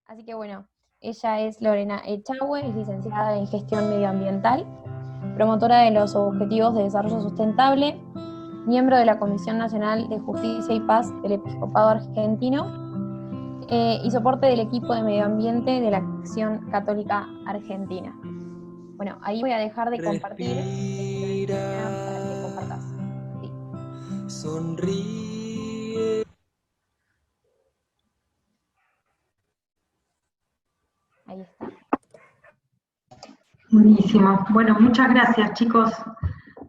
Así que bueno, ella es Lorena Echagüe, es licenciada en Gestión Medioambiental, promotora de los Objetivos de Desarrollo Sustentable, miembro de la Comisión Nacional de Justicia y Paz del Episcopado Argentino y soporte del equipo de medio ambiente de la Acción Católica Argentina. Bueno, ahí voy a dejar de compartir para que compartas. Sí. Sonríe. Ahí está. Buenísimo. Bueno, muchas gracias, chicos,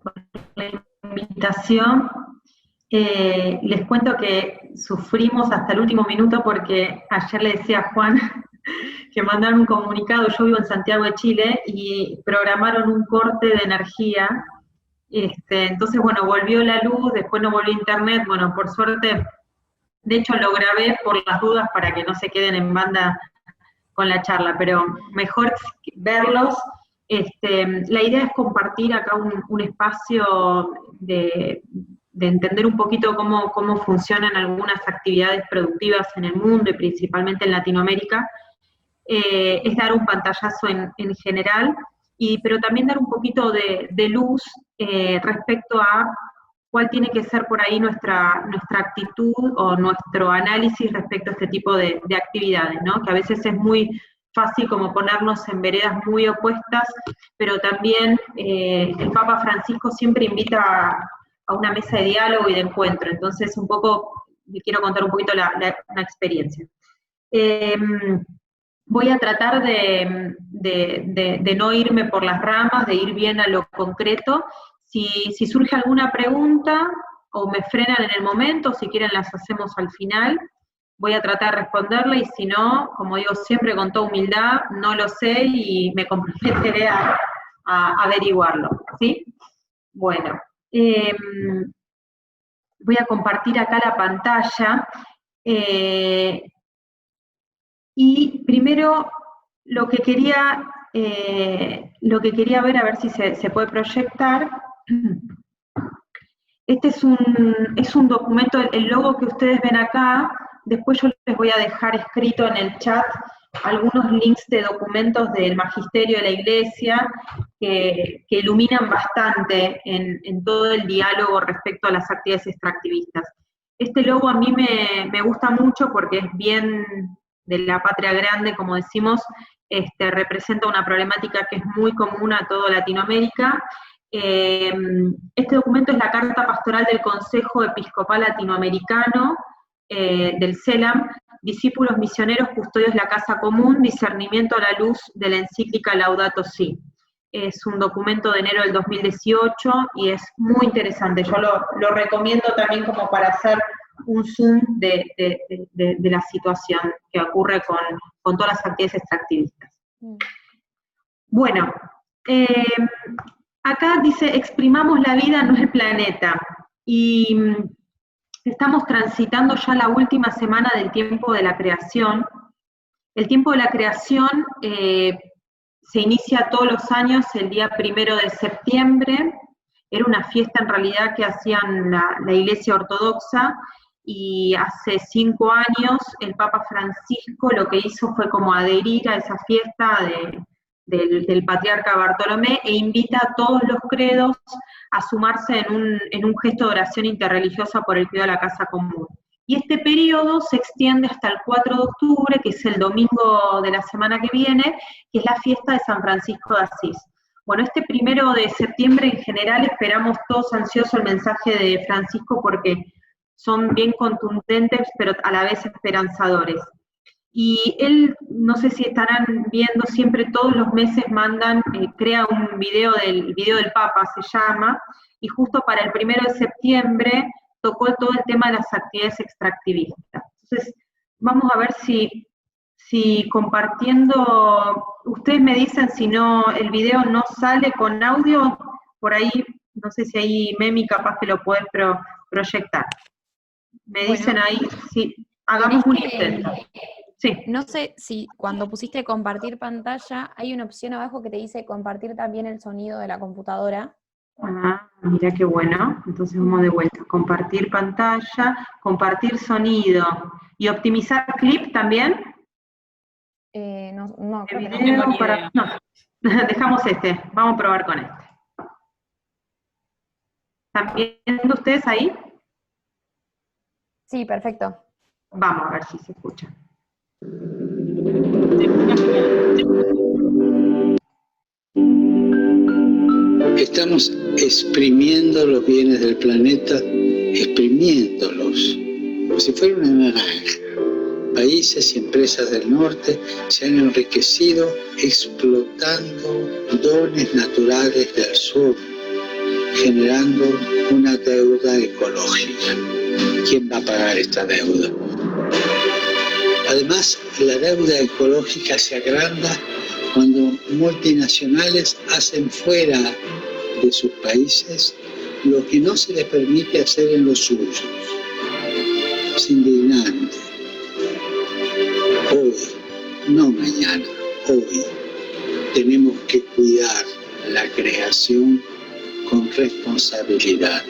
por la invitación. Les cuento que sufrimos hasta el último minuto porque ayer le decía a Juan que mandaron un comunicado. Yo vivo en Santiago de Chile y programaron un corte de energía. Entonces, bueno, volvió la luz, después no volvió internet. Bueno, por suerte, de hecho lo grabé por las dudas para que no se queden en banda con la charla, pero mejor verlos. La idea es compartir acá un espacio de entender un poquito cómo funcionan algunas actividades productivas en el mundo y principalmente en Latinoamérica. Es dar un pantallazo en general, pero también dar un poquito de luz respecto a cuál tiene que ser por ahí nuestra actitud o nuestro análisis respecto a este tipo de actividades, ¿no? Que a veces es muy fácil como ponernos en veredas muy opuestas, pero también el Papa Francisco siempre invita a una mesa de diálogo y de encuentro. Entonces, un poco, le quiero contar un poquito una experiencia. Voy a tratar de no irme por las ramas, de ir bien a lo concreto. Si surge alguna pregunta o me frenan en el momento, si quieren las hacemos al final, voy a tratar de responderla, y si no, como digo siempre con toda humildad, no lo sé y me comprometeré a averiguarlo, ¿sí? Bueno, voy a compartir acá la pantalla. Y primero lo que quería ver, a ver si se puede proyectar. Este es un documento, el logo que ustedes ven acá. Después yo les voy a dejar escrito en el chat algunos links de documentos del magisterio de la Iglesia que iluminan bastante en todo el diálogo respecto a las actividades extractivistas. Este logo a mí me gusta mucho porque es bien de la patria grande, como decimos. Representa una problemática que es muy común a toda Latinoamérica. Este documento es la Carta Pastoral del Consejo Episcopal Latinoamericano, del CELAM, Discípulos Misioneros, Custodios de la Casa Común, Discernimiento a la Luz de la encíclica Laudato Si. Es un documento de enero del 2018 y es muy interesante. Yo lo recomiendo también como para hacer un zoom de la situación que ocurre con todas las actividades extractivistas. Bueno, acá dice, exprimamos la vida, no el planeta. Y estamos transitando ya la última semana del tiempo de la creación. El tiempo de la creación se inicia todos los años el día 1 de septiembre. Era una fiesta en realidad que hacían la Iglesia Ortodoxa, y hace 5 años el Papa Francisco lo que hizo fue como adherir a esa fiesta del patriarca Bartolomé, e invita a todos los credos a sumarse en un gesto de oración interreligiosa por el cuidado de la casa común. Y este periodo se extiende hasta el 4 de octubre, que es el domingo de la semana que viene, que es la fiesta de San Francisco de Asís. Bueno, este 1 de septiembre en general esperamos todos ansiosos el mensaje de Francisco porque son bien contundentes, pero a la vez esperanzadores. Y él, no sé si estarán viendo, siempre todos los meses crea un video del Papa, se llama, y justo para el 1 de septiembre tocó todo el tema de las actividades extractivistas. Entonces, vamos a ver si compartiendo, ustedes me dicen si no, el video no sale con audio, por ahí, no sé si ahí Memi capaz que lo puedes proyectar. Me dicen ahí, sí, hagamos un intento. Sí. No sé si cuando pusiste compartir pantalla, hay una opción abajo que te dice compartir también el sonido de la computadora. Ah, mira qué bueno. Entonces vamos de vuelta. Compartir pantalla, compartir sonido. ¿Y optimizar clip también? No, creo que no. Video para... No, dejamos este, vamos a probar con este. ¿Están viendo ustedes ahí? Sí, perfecto. Vamos a ver si se escucha. Estamos exprimiendo los bienes del planeta, exprimiéndolos, como si fuera una naranja. Países y empresas del norte se han enriquecido explotando dones naturales del sur, generando una deuda ecológica. ¿Quién va a pagar esta deuda? Además, la deuda ecológica se agranda cuando multinacionales hacen fuera de sus países lo que no se les permite hacer en los suyos. Es indignante. Hoy, no mañana, hoy, tenemos que cuidar la creación con responsabilidad.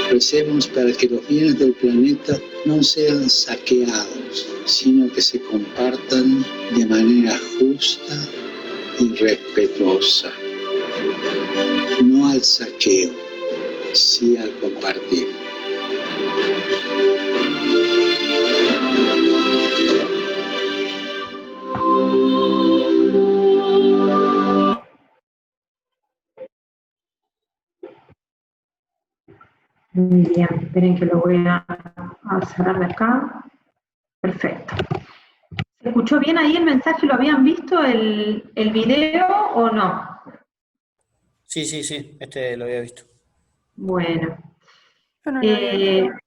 Recemos para que los bienes del planeta no sean saqueados, sino que se compartan de manera justa y respetuosa. No al saqueo, sí al compartir. Bien, esperen que lo voy a cerrar de acá. Perfecto. ¿Se escuchó bien ahí el mensaje? ¿Lo habían visto el video o no? Sí, lo había visto. Bueno. Yo no lo había visto.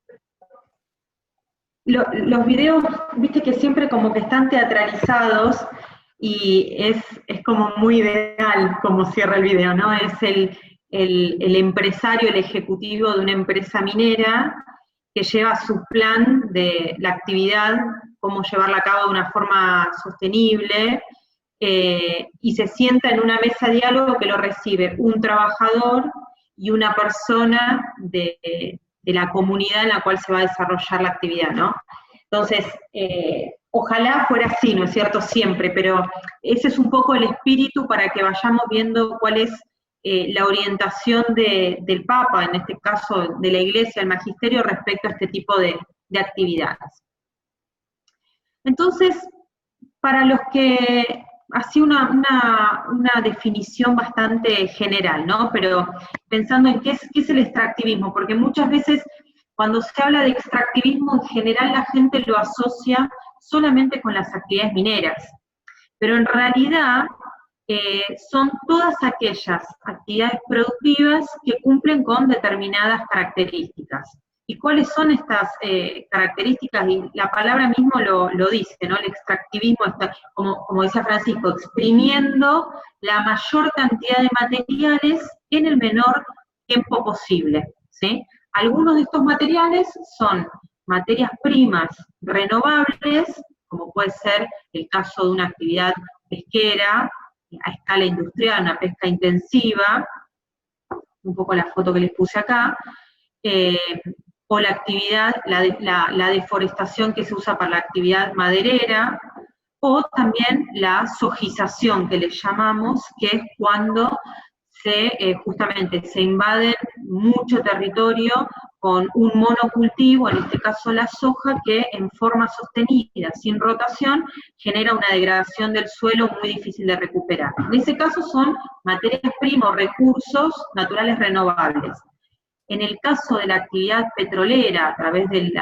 Los videos, viste que siempre como que están teatralizados y es como muy ideal como cierra el video, ¿no? Es el empresario, el ejecutivo de una empresa minera que lleva su plan de la actividad, cómo llevarla a cabo de una forma sostenible, y se sienta en una mesa de diálogo que lo recibe un trabajador y una persona de la comunidad en la cual se va a desarrollar la actividad, ¿no? Entonces, ojalá fuera así, ¿no es cierto? Siempre, pero ese es un poco el espíritu para que vayamos viendo cuál es la orientación del Papa, en este caso de la Iglesia, el Magisterio, respecto a este tipo de actividades. Entonces, para los que, así una definición bastante general, ¿no? Pero pensando en qué es el extractivismo, porque muchas veces cuando se habla de extractivismo, en general la gente lo asocia solamente con las actividades mineras, pero en realidad son todas aquellas actividades productivas que cumplen con determinadas características. ¿Y cuáles son estas características? Y la palabra mismo lo dice, ¿no? El extractivismo está, como decía Francisco, exprimiendo la mayor cantidad de materiales en el menor tiempo posible, ¿sí? Algunos de estos materiales son materias primas renovables, como puede ser el caso de una actividad pesquera a escala industrial, una pesca intensiva, un poco la foto que les puse acá, o la actividad, la deforestación que se usa para la actividad maderera, o también la sojización que le llamamos, que es cuando justamente se invade mucho territorio con un monocultivo, en este caso la soja, que en forma sostenida, sin rotación, genera una degradación del suelo muy difícil de recuperar. En ese caso son materias primas, recursos naturales renovables. En el caso de la actividad petrolera, a través del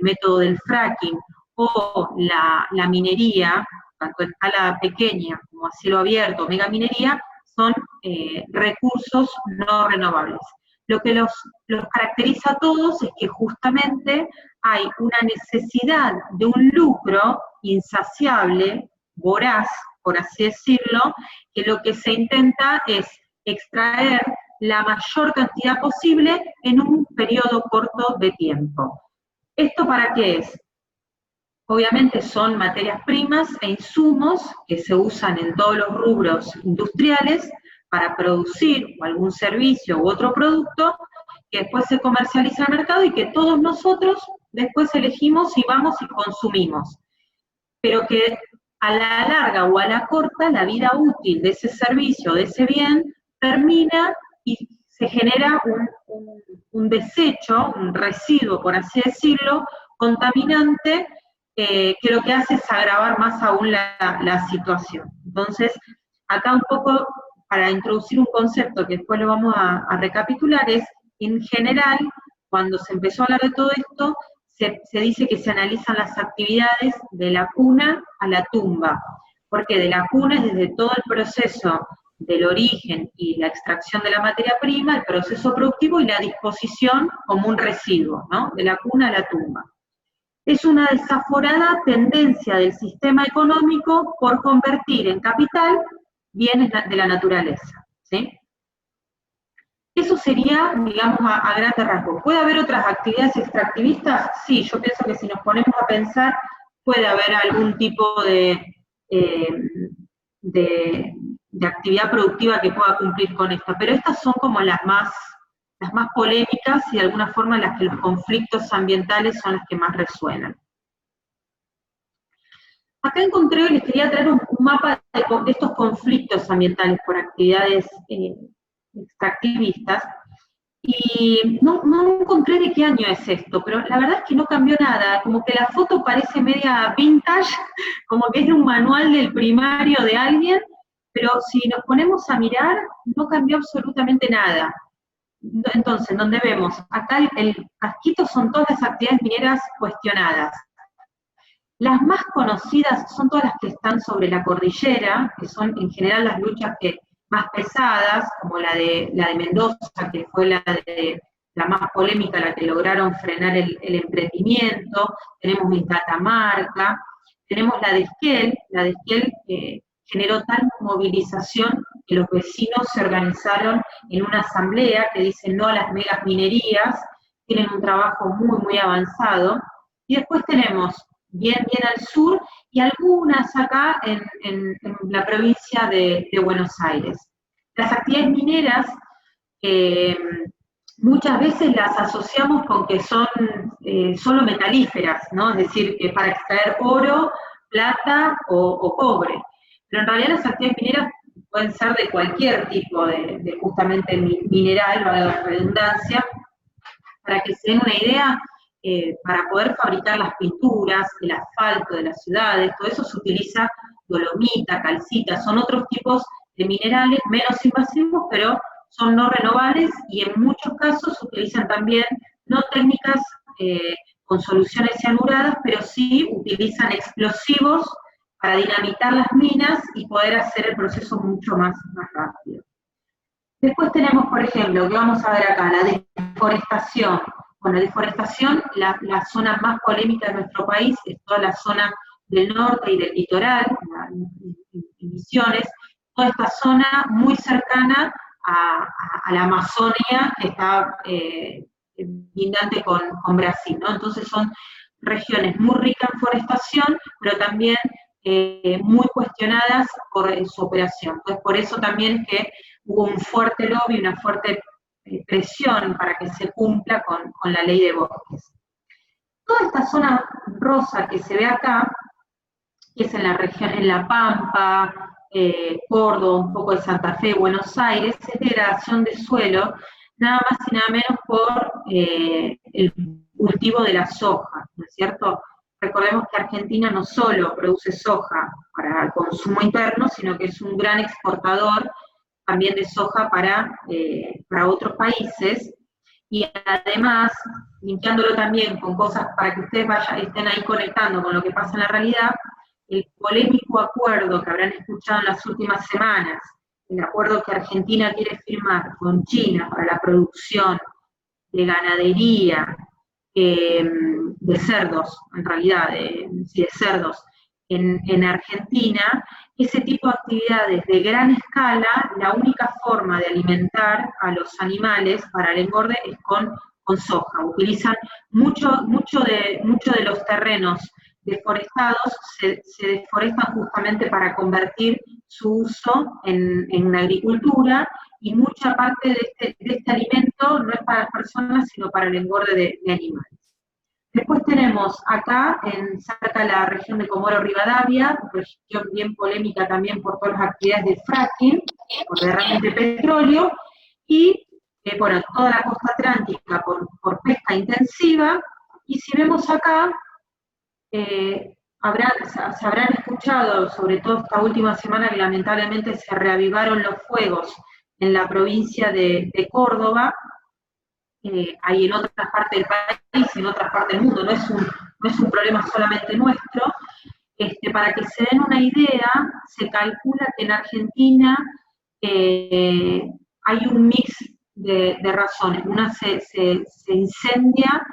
método del fracking, o la minería, tanto a escala pequeña como a cielo abierto, megaminería, son recursos no renovables. Lo que los caracteriza a todos es que justamente hay una necesidad de un lucro insaciable, voraz, por así decirlo, que lo que se intenta es extraer la mayor cantidad posible en un periodo corto de tiempo. ¿Esto para qué es? Obviamente son materias primas e insumos que se usan en todos los rubros industriales para producir algún servicio u otro producto que después se comercializa al mercado y que todos nosotros después elegimos y vamos y consumimos. pero que a la larga o a la corta la vida útil de ese servicio, de ese bien, termina y se genera un desecho, un residuo, por así decirlo, contaminante, que lo que hace es agravar más aún la situación. Entonces, acá un poco, para introducir un concepto que después lo vamos a recapitular, es, en general, cuando se empezó a hablar de todo esto, se dice que se analizan las actividades de la cuna a la tumba, porque de la cuna es desde todo el proceso del origen y la extracción de la materia prima, el proceso productivo y la disposición como un residuo, ¿no? De la cuna a la tumba. Es una desaforada tendencia del sistema económico por convertir en capital bienes de la naturaleza, ¿sí? Eso sería, digamos, a grandes rasgos. ¿Puede haber otras actividades extractivistas? Sí, yo pienso que si nos ponemos a pensar, puede haber algún tipo de actividad productiva que pueda cumplir con esto, pero estas son como las más polémicas y de alguna forma las que los conflictos ambientales son las que más resuenan. Acá encontré, les quería traer un mapa de estos conflictos ambientales por actividades extractivistas, y no encontré de qué año es esto, pero la verdad es que no cambió nada, como que la foto parece media vintage, como que es de un manual del primario de alguien, pero si nos ponemos a mirar, no cambió absolutamente nada. Entonces, donde vemos, acá el casquito son todas las actividades mineras cuestionadas. Las más conocidas son todas las que están sobre la cordillera, que son en general las luchas más pesadas, como la de Mendoza, que fue la más polémica, la que lograron frenar el emprendimiento. Tenemos en Catamarca, tenemos la de Esquel generó tal movilización que los vecinos se organizaron en una asamblea que dice no a las megas minerías, tienen un trabajo muy, muy avanzado. Y después tenemos bien al sur, y algunas acá en la provincia de Buenos Aires. Las actividades mineras muchas veces las asociamos con que son solo metalíferas, ¿no? Es decir, que para extraer oro, plata o cobre. Pero en realidad las actividades mineras pueden ser de cualquier tipo de justamente mineral, valga la redundancia. Para que se den una idea, para poder fabricar las pinturas, el asfalto de las ciudades, todo eso se utiliza dolomita, calcita, son otros tipos de minerales menos invasivos, pero son no renovables, y en muchos casos se utilizan también no técnicas con soluciones cianuradas, pero sí utilizan explosivos para dinamitar las minas y poder hacer el proceso mucho más rápido. Después tenemos, por ejemplo, que vamos a ver acá, la deforestación. Bueno, la deforestación, la zona más polémica de nuestro país es toda la zona del norte y del litoral, en Misiones, toda esta zona muy cercana a la Amazonia, que está lindante con Brasil, ¿no? Entonces son regiones muy ricas en forestación, pero también muy cuestionadas por su operación. Entonces por eso también es que hubo un fuerte lobby, una fuerte presión para que se cumpla con la ley de bosques. Toda esta zona rosa que se ve acá, que es en la región, en La Pampa, Córdoba, un poco de Santa Fe, Buenos Aires, es degradación de suelo, nada más y nada menos por el cultivo de la soja, ¿no es cierto? Recordemos que Argentina no solo produce soja para el consumo interno, sino que es un gran exportador también de soja para otros países, y además, limpiándolo también con cosas para que ustedes estén ahí conectando con lo que pasa en la realidad, el polémico acuerdo que habrán escuchado en las últimas semanas, el acuerdo que Argentina quiere firmar con China para la producción de ganadería, de cerdos, en realidad, de cerdos, en Argentina, ese tipo de actividades de gran escala, la única forma de alimentar a los animales para el engorde es con soja. Utilizan mucho de los terrenos deforestados, se deforestan justamente para convertir su uso en agricultura, y mucha parte de este alimento no es para las personas, sino para el engorde de animales. Después tenemos acá, cerca de la región de Comodoro Rivadavia, región bien polémica también por todas las actividades de fracking, por derrames de petróleo, y bueno, toda la costa atlántica por pesca intensiva. Y si vemos acá, se habrán escuchado, sobre todo esta última semana, que lamentablemente se reavivaron los fuegos en la provincia de Córdoba, hay en otras partes del país, en otras partes del mundo, no es un problema solamente nuestro. Para que se den una idea, se calcula que en Argentina hay un mix de razones. Una se incendia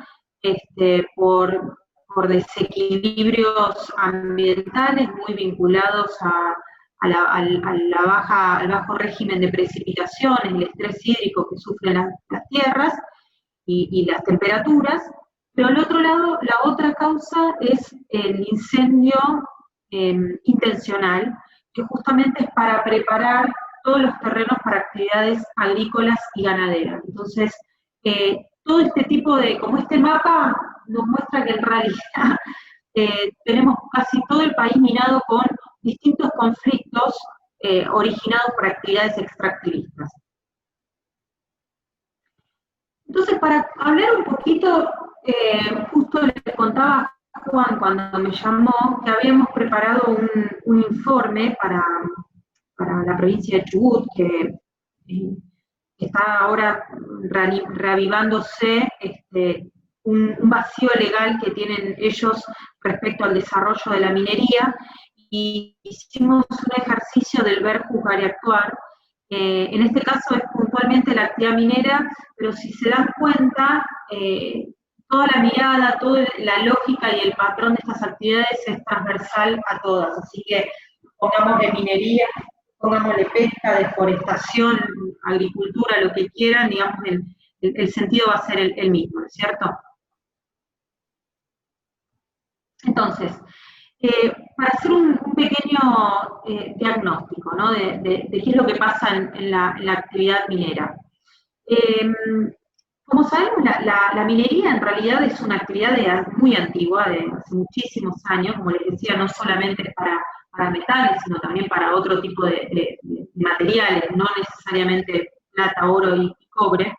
por desequilibrios ambientales muy vinculados al bajo régimen de precipitaciones, el estrés hídrico que sufren las tierras y las temperaturas, pero al otro lado, la otra causa es el incendio intencional, que justamente es para preparar todos los terrenos para actividades agrícolas y ganaderas. Entonces, todo este tipo como este mapa nos muestra que en realidad tenemos casi todo el país minado con distintos conflictos originados por actividades extractivistas. Entonces, para hablar un poquito, justo le contaba a Juan cuando me llamó que habíamos preparado un informe para la provincia de Chubut, que está ahora reavivándose un vacío legal que tienen ellos respecto al desarrollo de la minería, y hicimos un ejercicio del ver, juzgar y actuar. En este caso es puntualmente la actividad minera, pero si se dan cuenta, toda la mirada, toda la lógica y el patrón de estas actividades es transversal a todas. Así que pongámosle minería, pongámosle pesca, deforestación, agricultura, lo que quieran, digamos, el sentido va a ser el mismo, ¿no es cierto? Entonces, para hacer un pequeño diagnóstico, ¿no? de qué es lo que pasa en la actividad minera. Como sabemos, la minería en realidad es una actividad muy antigua, de hace muchísimos años, como les decía, no solamente para metales, sino también para otro tipo de materiales, no necesariamente plata, oro y cobre,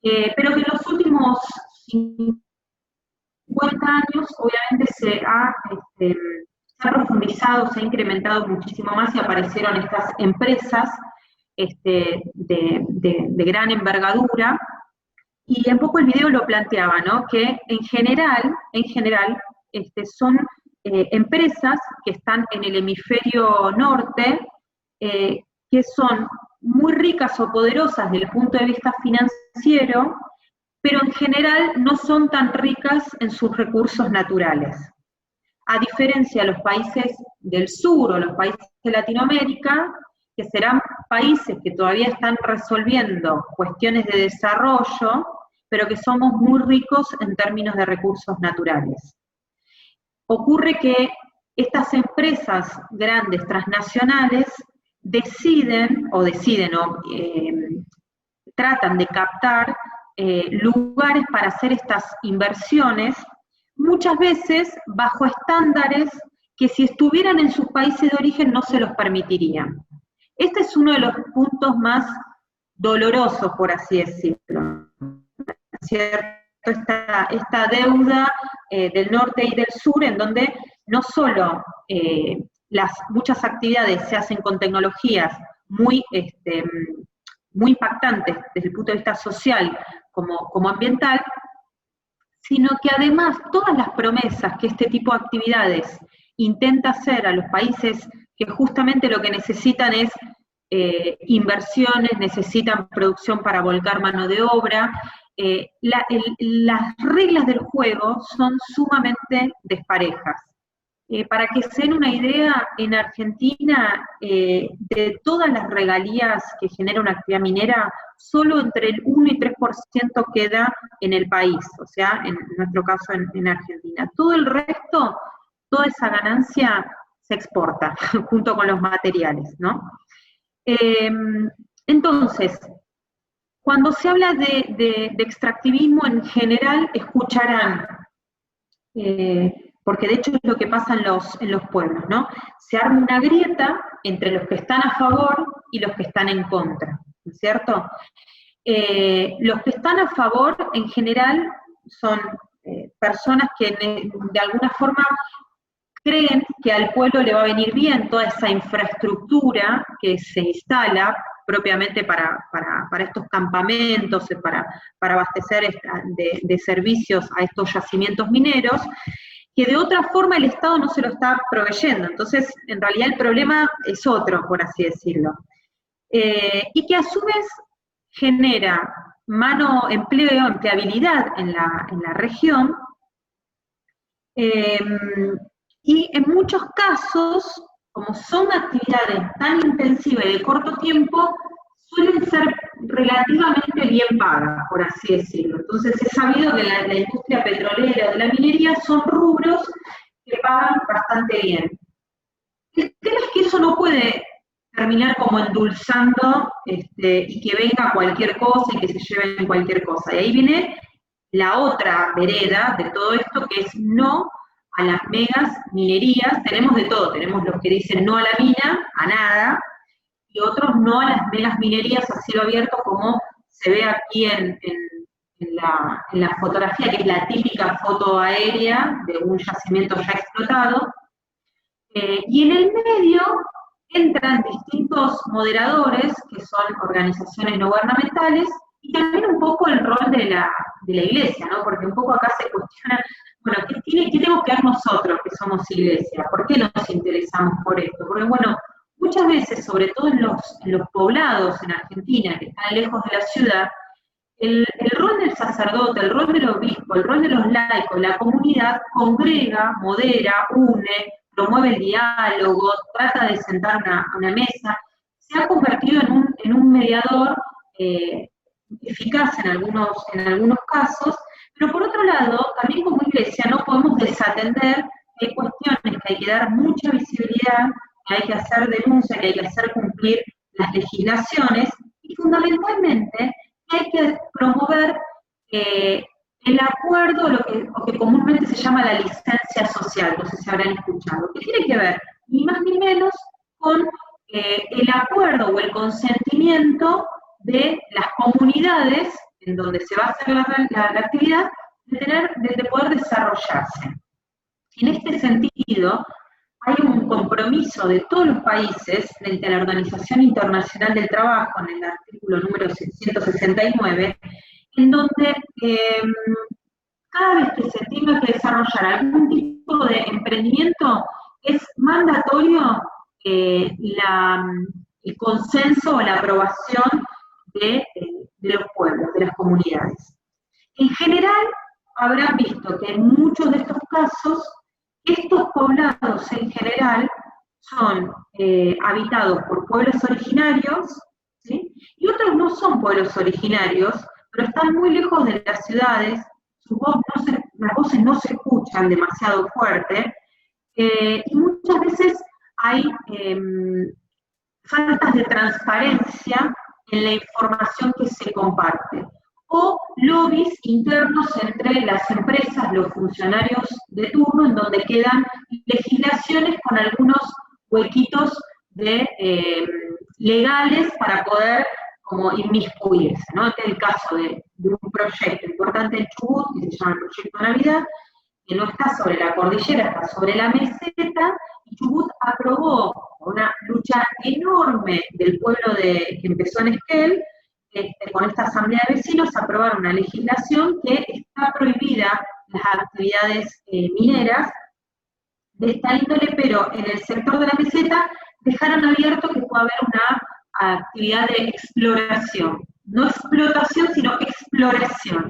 pero que en los últimos 50 años obviamente se ha profundizado, se ha incrementado muchísimo más y aparecieron estas empresas de gran envergadura, y un poco el video lo planteaba, ¿no? Que en general son empresas que están en el hemisferio norte, que son muy ricas o poderosas desde el punto de vista financiero, pero en general no son tan ricas en sus recursos naturales. A diferencia de los países del sur o los países de Latinoamérica, que serán países que todavía están resolviendo cuestiones de desarrollo, pero que somos muy ricos en términos de recursos naturales. Ocurre que estas empresas grandes, transnacionales, tratan de captar lugares para hacer estas inversiones, muchas veces bajo estándares que si estuvieran en sus países de origen no se los permitirían. Este es uno de los puntos más dolorosos, por así decirlo, ¿cierto? Esta deuda del norte y del sur, en donde no solo muchas actividades se hacen con tecnologías muy impactantes desde el punto de vista social como ambiental, sino que además todas las promesas que este tipo de actividades intenta hacer a los países que justamente lo que necesitan es inversiones, necesitan producción para volcar mano de obra, las reglas del juego son sumamente desparejas. Para que se den una idea, en Argentina, de todas las regalías que genera una actividad minera, solo entre el 1 y 3% queda en el país, o sea, en nuestro caso en Argentina. Todo el resto, toda esa ganancia se exporta junto con los materiales, ¿no? Entonces, cuando se habla de extractivismo en general, escucharán porque de hecho es lo que pasa en los pueblos, ¿no? Se arma una grieta entre los que están a favor y los que están en contra, ¿no es cierto? Los que están a favor, en general, son personas que de alguna forma creen que al pueblo le va a venir bien toda esa infraestructura que se instala propiamente para estos campamentos, para abastecer de servicios a estos yacimientos mineros, que de otra forma el Estado no se lo está proveyendo. Entonces, en realidad el problema es otro, por así decirlo. Y que a su vez genera empleabilidad en la región, y en muchos casos, como son actividades tan intensivas y de corto tiempo, suelen ser relativamente bien pagas, por así decirlo. Entonces es sabido que la industria petrolera o de la minería son rubros que pagan bastante bien. El tema es que eso no puede terminar como endulzando y que venga cualquier cosa y que se lleven cualquier cosa. Y ahí viene la otra vereda de todo esto, que es no a las megas minerías. Tenemos de todo, tenemos los que dicen no a la mina, a nada, y otros no a las megas minerías a cielo abierto, como se ve aquí en la fotografía, que es la típica foto aérea de un yacimiento ya explotado. Y en el medio entran distintos moderadores, que son organizaciones no gubernamentales, y también un poco el rol de la iglesia, ¿no? Porque un poco acá se cuestiona, bueno, ¿qué tenemos que ver nosotros que somos iglesia? ¿Por qué nos interesamos por esto? Porque, bueno, muchas veces, sobre todo en los poblados en Argentina, que están lejos de la ciudad, el rol del sacerdote, el rol del obispo, el rol de los laicos, la comunidad congrega, modera, une, promueve el diálogo, trata de sentar a una mesa, se ha convertido en un mediador eficaz en algunos casos, pero por otro lado, también como iglesia no podemos desatender que hay cuestiones que hay que dar mucha visibilidad, que hay que hacer denuncia, que hay que hacer cumplir las legislaciones, y fundamentalmente que hay que promover el acuerdo, lo que comúnmente se llama la licencia social, no sé si habrán escuchado, que tiene que ver ni más ni menos con el acuerdo o el consentimiento de las comunidades en donde se va a hacer la actividad, de poder desarrollarse. En este sentido, hay un compromiso de todos los países frente a la Organización Internacional del Trabajo, en el artículo número 169, en donde cada vez que se tenga que desarrollar algún tipo de emprendimiento, es mandatorio el consenso o la aprobación de los pueblos, de las comunidades. En general, habrán visto que en muchos de estos casos, estos poblados en general son habitados por pueblos originarios, ¿sí? Y otros no son pueblos originarios, pero están muy lejos de las ciudades, las voces no se escuchan demasiado fuerte, y muchas veces hay faltas de transparencia en la información que se comparte, o lobbies internos entre las empresas, los funcionarios de turno, en donde quedan legislaciones con algunos huequitos legales para poder como inmiscuirse, ¿no? Este es el caso de un proyecto importante en Chubut, que se llama el Proyecto Navidad, que no está sobre la cordillera, está sobre la meseta, y Chubut aprobó una lucha enorme del pueblo que empezó en Esquel, con esta asamblea de vecinos, aprobaron una legislación que está prohibida las actividades mineras de esta índole, pero en el sector de la meseta dejaron abierto que pueda haber una actividad de exploración, no explotación, sino exploración.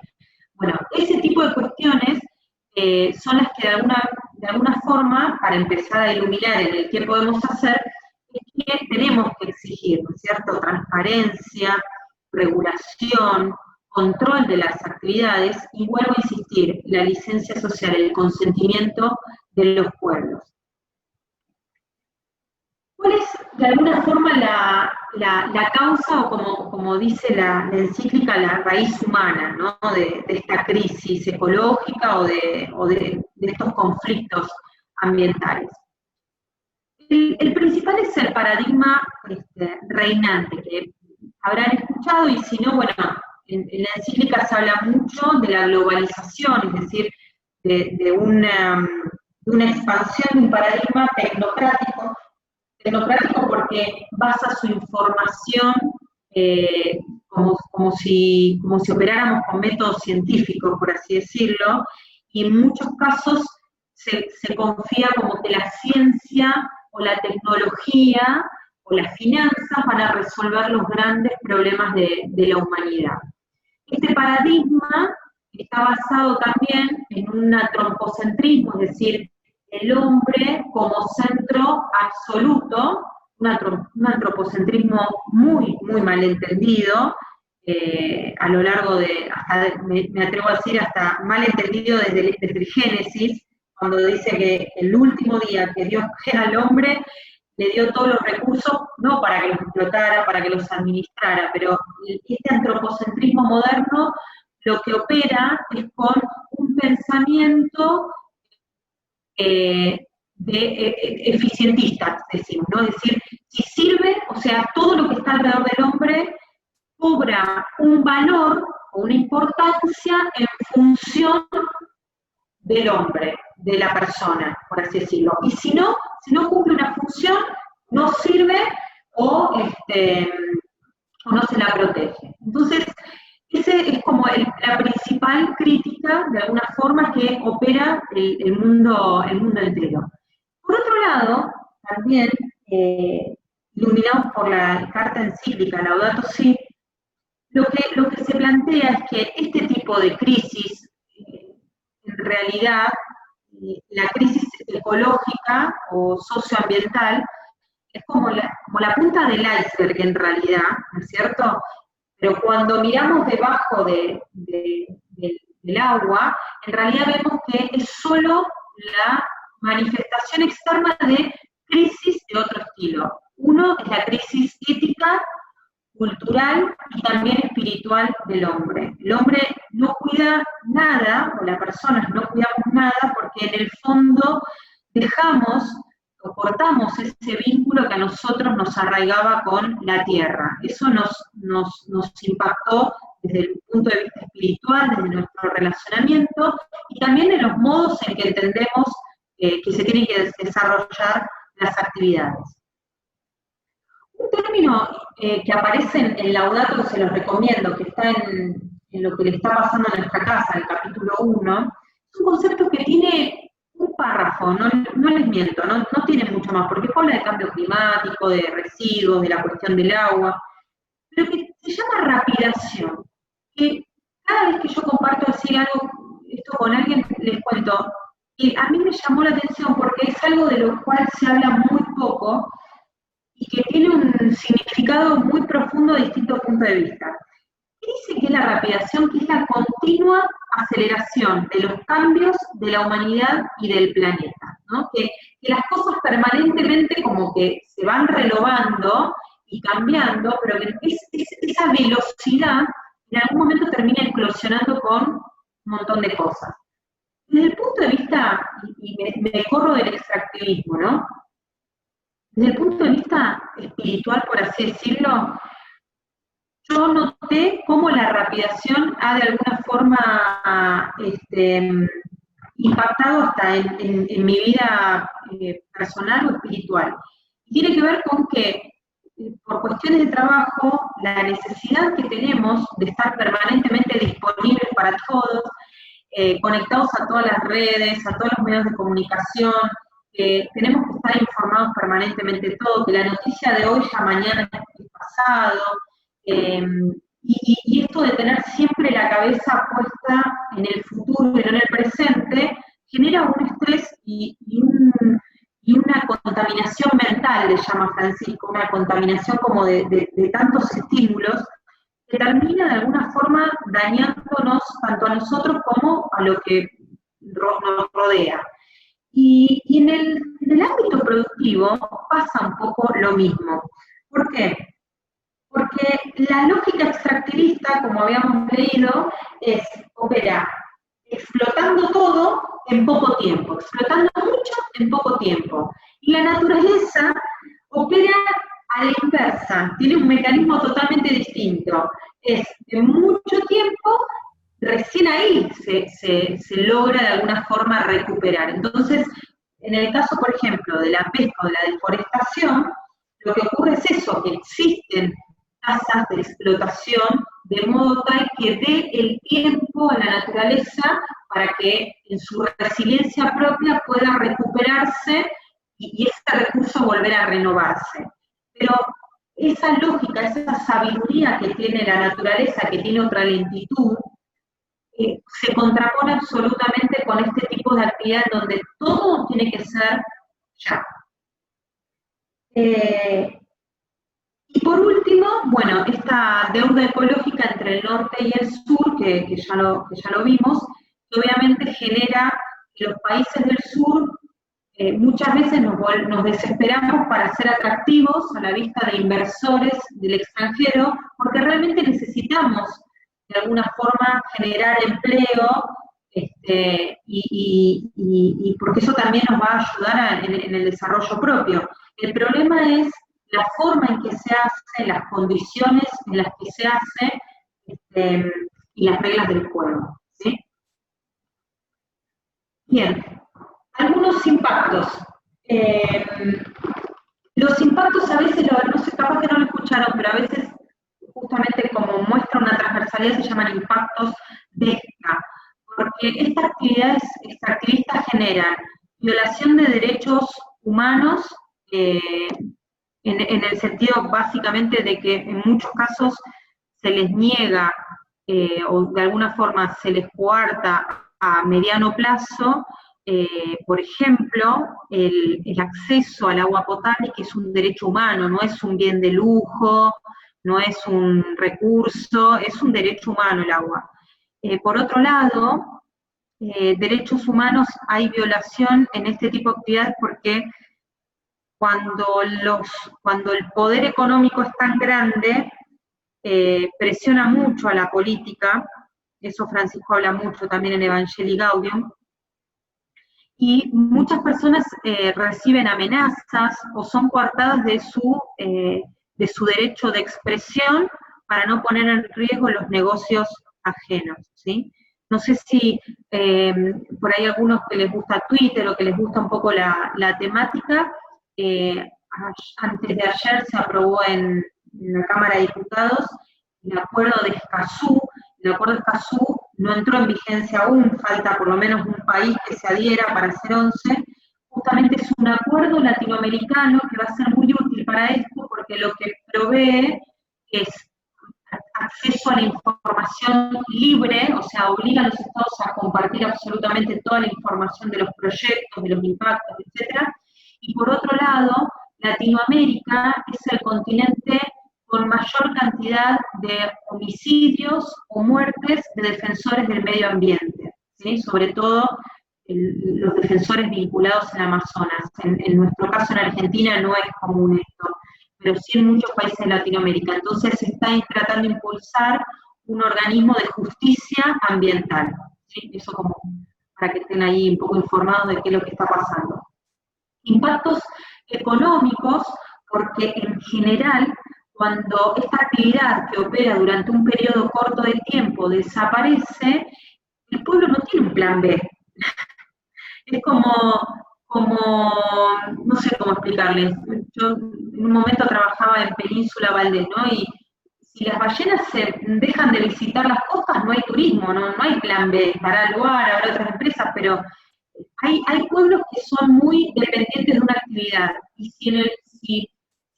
Bueno, ese tipo de cuestiones son las que de alguna forma, para empezar a iluminar en el qué podemos hacer, es que tenemos que exigir, ¿no es cierto?, transparencia, regulación, control de las actividades, y vuelvo a insistir, la licencia social, el consentimiento de los pueblos. ¿Cuál es, de alguna forma, la causa, o como dice la encíclica, la raíz humana, ¿no? de esta crisis ecológica o de estos conflictos ambientales. El principal es el paradigma reinante, que habrán escuchado, y si no, bueno, en la encíclica se habla mucho de la globalización, es decir, de una expansión de un paradigma tecnocrático porque basa su información como si operáramos con métodos científicos, por así decirlo, y en muchos casos se confía como que la ciencia o la tecnología o las finanzas van a resolver los grandes problemas de la humanidad. Este paradigma está basado también en un antropocentrismo, es decir, el hombre como centro absoluto, un antropocentrismo muy, muy malentendido, a lo largo me atrevo a decir, hasta malentendido desde el Génesis, cuando dice que el último día que Dios crea al hombre, le dio todos los recursos, no para que los explotara, para que los administrara, pero este antropocentrismo moderno lo que opera es con un pensamiento eficientista, decimos, ¿no? Es decir, si sirve, o sea, todo lo que está alrededor del hombre cobra un valor o una importancia en función del hombre, de la persona, por así decirlo. Y si no cumple una función, no sirve o no se la protege. Entonces, ese es como la principal crítica, de alguna forma, que opera el mundo entero. Por otro lado, también, iluminados por la carta encíclica Laudato Si, lo que se plantea es que este tipo de crisis, en realidad, la crisis ecológica o socioambiental, es como la punta del iceberg en realidad, ¿no es cierto? Pero cuando miramos debajo del agua, en realidad vemos que es solo la manifestación externa de crisis de otro estilo. Uno es la crisis ética, cultural y también espiritual del hombre. El hombre no cuida nada, o las personas no cuidamos nada, porque en el fondo dejamos o cortamos ese vínculo que a nosotros nos arraigaba con la tierra. Eso nos impactó desde el punto de vista espiritual, desde nuestro relacionamiento, y también en los modos en que entendemos que se tienen que desarrollar las actividades. Un término que aparece en Laudato, que se los recomiendo, que está en lo que le está pasando en nuestra casa, en el capítulo 1, es un concepto que tiene un párrafo, no les miento, no tiene mucho más, porque habla de cambio climático, de residuos, de la cuestión del agua, pero que se llama rapidación, que cada vez que yo comparto decir esto con alguien, les cuento, y a mí me llamó la atención porque es algo de lo cual se habla muy poco, y que tiene un significado muy profundo de distintos puntos de vista. ¿Qué dice que es la rapidación? Que es la continua aceleración de los cambios de la humanidad y del planeta, ¿no? Que las cosas permanentemente como que se van renovando y cambiando, pero que esa velocidad en algún momento termina eclosionando con un montón de cosas. Desde el punto de vista, y me corro del extractivismo, ¿no? Desde el punto de vista espiritual, por así decirlo, yo noté cómo la rapidación ha de alguna forma impactado hasta en mi vida personal o espiritual. Y tiene que ver con que, por cuestiones de trabajo, la necesidad que tenemos de estar permanentemente disponibles para todos, conectados a todas las redes, a todos los medios de comunicación, tenemos que estar informados permanentemente de todo, que la noticia de hoy ya mañana es pasado, y esto de tener siempre la cabeza puesta en el futuro y no en el presente, genera un estrés y una contaminación mental, le llama Francisco, una contaminación como de tantos estímulos, que termina de alguna forma dañándonos tanto a nosotros como a lo que nos rodea. Y en el ámbito productivo pasa un poco lo mismo. ¿Por qué? Porque la lógica extractivista, como habíamos leído, opera explotando todo en poco tiempo, explotando mucho en poco tiempo. Y la naturaleza opera a la inversa, tiene un mecanismo totalmente distinto. Es en mucho tiempo, recién ahí se logra de alguna forma recuperar. Entonces, en el caso, por ejemplo, de la pesca o de la deforestación, lo que ocurre es eso, que existen tasas de explotación de modo tal que dé el tiempo a la naturaleza para que en su resiliencia propia pueda recuperarse y ese recurso volver a renovarse. Pero esa lógica, esa sabiduría que tiene la naturaleza, que tiene otra lentitud, se contrapone absolutamente con este tipo de actividad donde todo tiene que ser ya. Y por último, bueno, esta deuda ecológica entre el norte y el sur, que ya lo vimos, que obviamente genera que los países del sur muchas veces nos desesperamos para ser atractivos a la vista de inversores del extranjero, porque realmente necesitamos de alguna forma generar empleo, y porque eso también nos va a ayudar en el desarrollo propio. El problema es la forma en que se hace, las condiciones en las que se hace, y las reglas del juego, ¿sí? Bien, algunos impactos. Los impactos a veces, no sé, capaz que no lo escucharon, pero a veces, justamente como muestra una transversalidad, se llaman impactos de esta, porque estas actividades extractivistas generan violación de derechos humanos, en el sentido básicamente de que en muchos casos se les niega o de alguna forma se les coarta a mediano plazo, por ejemplo, el acceso al agua potable, que es un derecho humano, no es un bien de lujo, no es un recurso, es un derecho humano el agua. Por otro lado, derechos humanos, hay violación en este tipo de actividades porque cuando el poder económico es tan grande, presiona mucho a la política, eso Francisco habla mucho también en Evangelii Gaudium, y muchas personas reciben amenazas o son coartadas de su derecho de expresión para no poner en riesgo los negocios ajenos, ¿sí? No sé si por ahí algunos que les gusta Twitter o que les gusta un poco la temática, antes de ayer se aprobó en la Cámara de Diputados el acuerdo de Escazú. El acuerdo de Escazú no entró en vigencia aún, falta por lo menos un país que se adhiera para ser 11. Justamente es un acuerdo latinoamericano que va a ser muy útil para esto, porque lo que provee es acceso a la información libre, o sea, obliga a los estados a compartir absolutamente toda la información de los proyectos, de los impactos, etc. Y por otro lado, Latinoamérica es el continente con mayor cantidad de homicidios o muertes de defensores del medio ambiente, ¿sí? Sobre todo los defensores vinculados al Amazonas. En nuestro caso en Argentina no es común esto, pero sí en muchos países de Latinoamérica. Entonces se está tratando de impulsar un organismo de justicia ambiental, ¿sí? Eso como para que estén ahí un poco informados de qué es lo que está pasando. Impactos económicos, porque en general, cuando esta actividad que opera durante un periodo corto de tiempo desaparece, el pueblo no tiene un plan B. Es como no sé cómo explicarles. Yo en un momento trabajaba en Península Valdés, ¿no? Y si las ballenas se dejan de visitar las costas, no hay turismo, no hay plan B. Estará el lugar, habrá otras empresas, pero hay pueblos que son muy dependientes de una actividad. Y si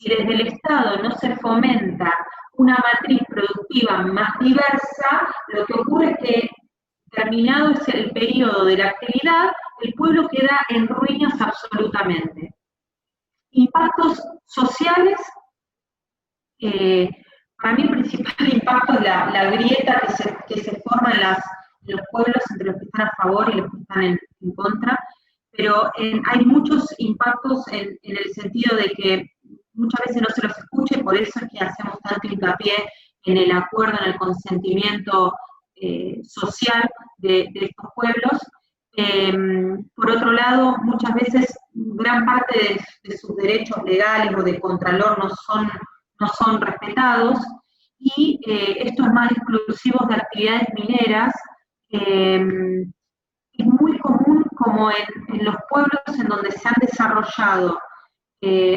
desde el Estado no se fomenta una matriz productiva más diversa, lo que ocurre es que, terminado es el periodo de la actividad, el pueblo queda en ruinas absolutamente. Impactos sociales, para mí el principal impacto es la grieta que se forma en los pueblos entre los que están a favor y los que están en contra, pero hay muchos impactos en el sentido de que muchas veces no se los escucha y por eso es que hacemos tanto hincapié en el acuerdo, en el consentimiento social de estos pueblos. Por otro lado, muchas veces gran parte de sus derechos legales o de contralor no son respetados, y estos más exclusivos de actividades mineras, es muy común como en los pueblos en donde se han desarrollado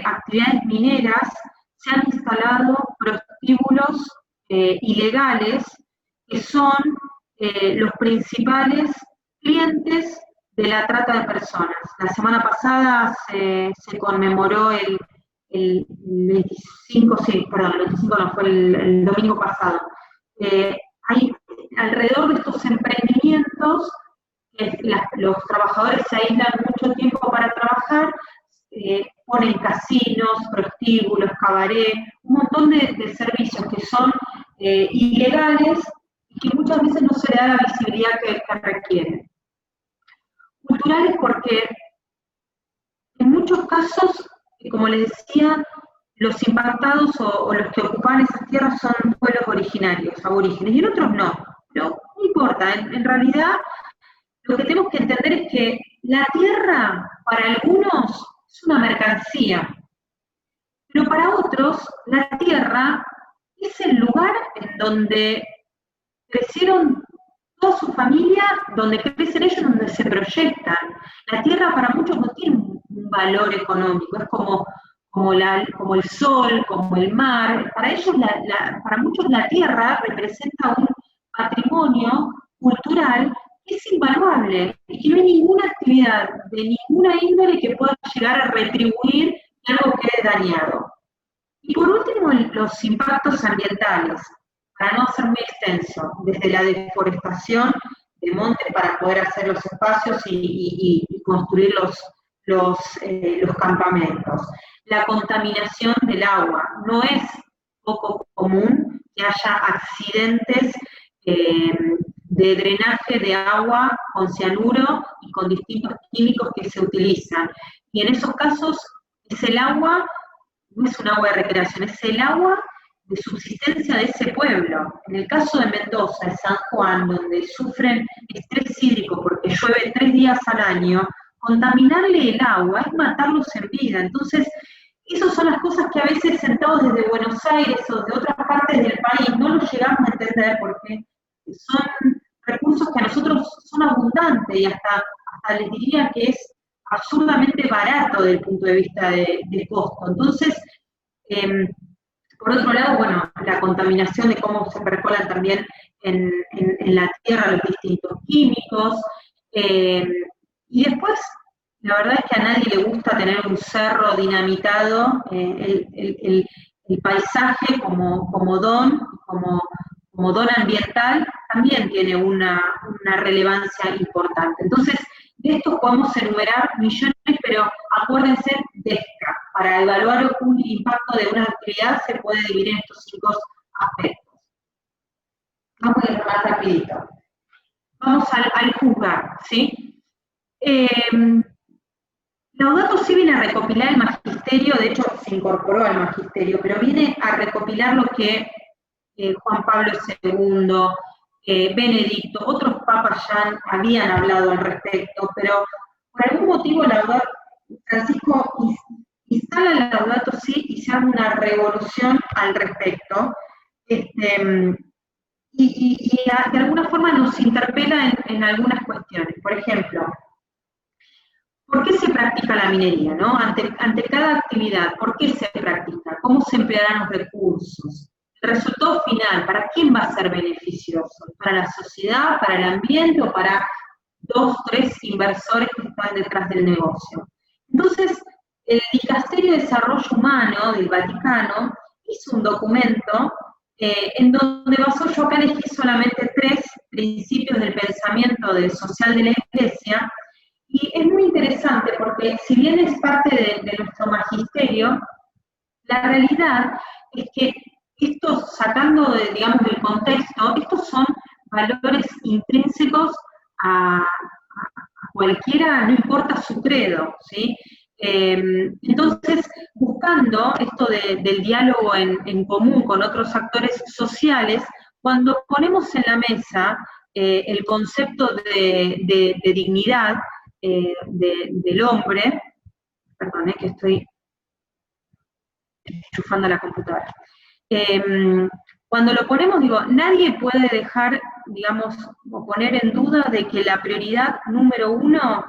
actividades mineras, se han instalado prostíbulos ilegales que son los principales clientes de la trata de personas. La semana pasada se conmemoró el 25, sí, perdón, el 25 no, fue el domingo pasado. Hay alrededor de estos emprendimientos, los trabajadores se aíslan mucho tiempo para trabajar, ponen casinos, prostíbulos, cabaret, un montón de servicios que son ilegales y que muchas veces no se le da la visibilidad que requieren. Culturales porque en muchos casos, como les decía, los impactados o los que ocupan esas tierras son pueblos originarios, aborígenes, y en otros no, pero no importa, en realidad lo que tenemos que entender es que la tierra para algunos es una mercancía, pero para otros la tierra es el lugar en donde crecieron toda su familia, donde crecen ellos, donde se proyectan. La tierra para muchos no tiene un valor económico, es como el sol, como el mar. Para ellos, para muchos la tierra representa un patrimonio cultural que es invaluable y que no hay ninguna actividad de ninguna índole que pueda llegar a retribuir algo que es dañado. Y por último, los impactos ambientales, para no ser muy extenso, desde la deforestación de montes para poder hacer los espacios y construir los campamentos. La contaminación del agua. No es poco común que haya accidentes de drenaje de agua con cianuro y con distintos químicos que se utilizan. Y en esos casos es el agua, no es un agua de recreación, es el agua de subsistencia de ese pueblo. En el caso de Mendoza, de San Juan, donde sufren estrés hídrico porque llueve 3 días al año, contaminarle el agua es matarlos en vida. Entonces, esas son las cosas que a veces sentados desde Buenos Aires o de otras partes del país no los llegamos a entender porque son recursos que a nosotros son abundantes y hasta les diría que es absurdamente barato desde el punto de vista de costo. Entonces, por otro lado, bueno, la contaminación de cómo se percolan también en la tierra los distintos químicos, y después, la verdad es que a nadie le gusta tener un cerro dinamitado, el paisaje como don ambiental también tiene una relevancia importante. Entonces, de estos podemos enumerar millones, pero acuérdense de ESCA. Para evaluar un impacto de una actividad se puede dividir en estos 5 aspectos. Vamos a ir más rapidito. Vamos al juzgar, ¿sí? Laudato Si viene a recopilar el magisterio, de hecho se incorporó al magisterio, pero viene a recopilar lo que Juan Pablo II, Benedicto, otros papas ya habían hablado al respecto, pero por algún motivo Francisco instala el Laudato Si y se hace una revolución al respecto, y de alguna forma nos interpela en algunas cuestiones. Por ejemplo, ¿por qué se practica la minería, no? Ante cada actividad, ¿por qué se practica? ¿Cómo se emplearán los recursos? El resultado final, ¿para quién va a ser beneficioso? ¿Para la sociedad, para el ambiente o para 2, 3 inversores que están detrás del negocio? Entonces, el Dicasterio de Desarrollo Humano del Vaticano hizo un documento en donde basó, yo acá elegí solamente 3 principios del pensamiento social de la Iglesia, y es muy interesante porque si bien es parte de nuestro magisterio, la realidad es que estos, sacando digamos del contexto, estos son valores intrínsecos a cualquiera, no importa su credo, ¿sí? Entonces, buscando esto del diálogo en común con otros actores sociales, cuando ponemos en la mesa el concepto de dignidad del hombre, perdón, que estoy enchufando la computadora. Cuando lo ponemos, digo, nadie puede dejar, digamos, o poner en duda de que la prioridad número uno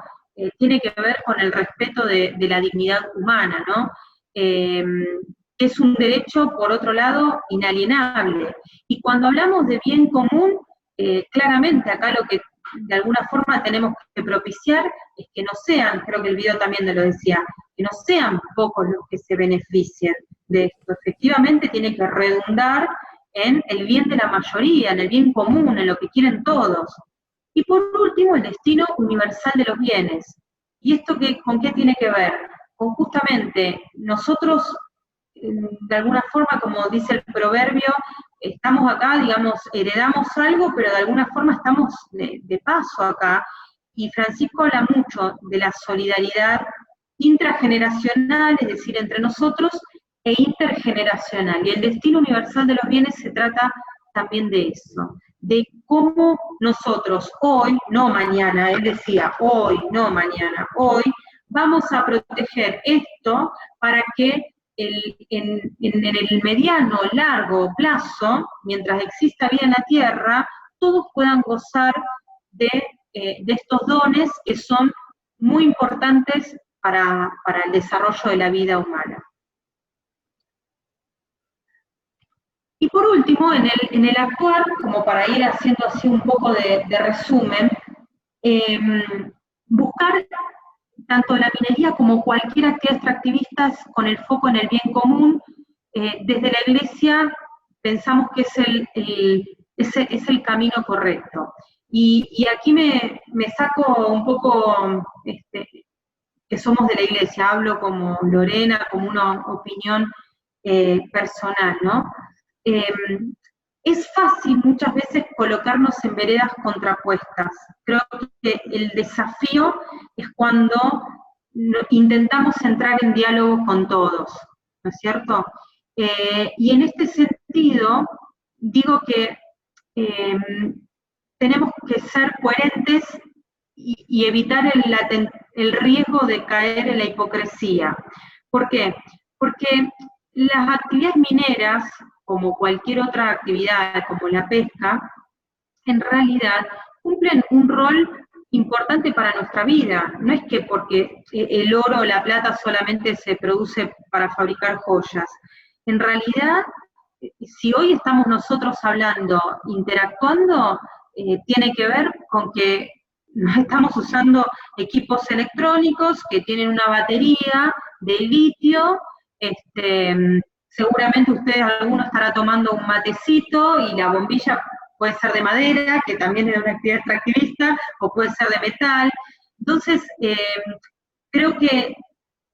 tiene que ver con el respeto de la dignidad humana, ¿no? Es un derecho, por otro lado, inalienable. Y cuando hablamos de bien común, claramente acá lo que de alguna forma tenemos que propiciar es que no sean, creo que el video también lo decía, que no sean pocos los que se beneficien de esto. Efectivamente tiene que redundar en el bien de la mayoría, en el bien común, en lo que quieren todos. Y por último, el destino universal de los bienes. ¿Y esto con qué tiene que ver? Con justamente nosotros, de alguna forma, como dice el proverbio, estamos acá, digamos, heredamos algo, pero de alguna forma estamos de paso acá. Y Francisco habla mucho de la solidaridad intrageneracional, es decir, entre nosotros, e intergeneracional. Y el destino universal de los bienes se trata también de eso, de cómo nosotros hoy, no mañana, él decía hoy, no mañana, hoy, vamos a proteger esto para que en el mediano, largo plazo, mientras exista vida en la Tierra, todos puedan gozar de estos dones que son muy importantes para el desarrollo de la vida humana. Y por último, en el actuar, como para ir haciendo así un poco de resumen, buscar tanto la minería como cualquier actividad extractivista con el foco en el bien común. Desde la Iglesia pensamos que es el camino correcto. Y aquí me saco un poco, que somos de la Iglesia, hablo como Lorena, como una opinión personal, ¿no? Es fácil muchas veces colocarnos en veredas contrapuestas. Creo que el desafío es cuando intentamos entrar en diálogo con todos, ¿no es cierto? Y en este sentido, digo que tenemos que ser coherentes y evitar el riesgo de caer en la hipocresía. ¿Por qué? Porque las actividades mineras, como cualquier otra actividad, como la pesca, en realidad cumplen un rol importante para nuestra vida. No es que porque el oro o la plata solamente se produce para fabricar joyas. En realidad, si hoy estamos nosotros hablando, interactuando, tiene que ver con que estamos usando equipos electrónicos que tienen una batería de litio. Seguramente ustedes, alguno estará tomando un matecito y la bombilla puede ser de madera, que también es una actividad extractivista, o puede ser de metal. Entonces, creo que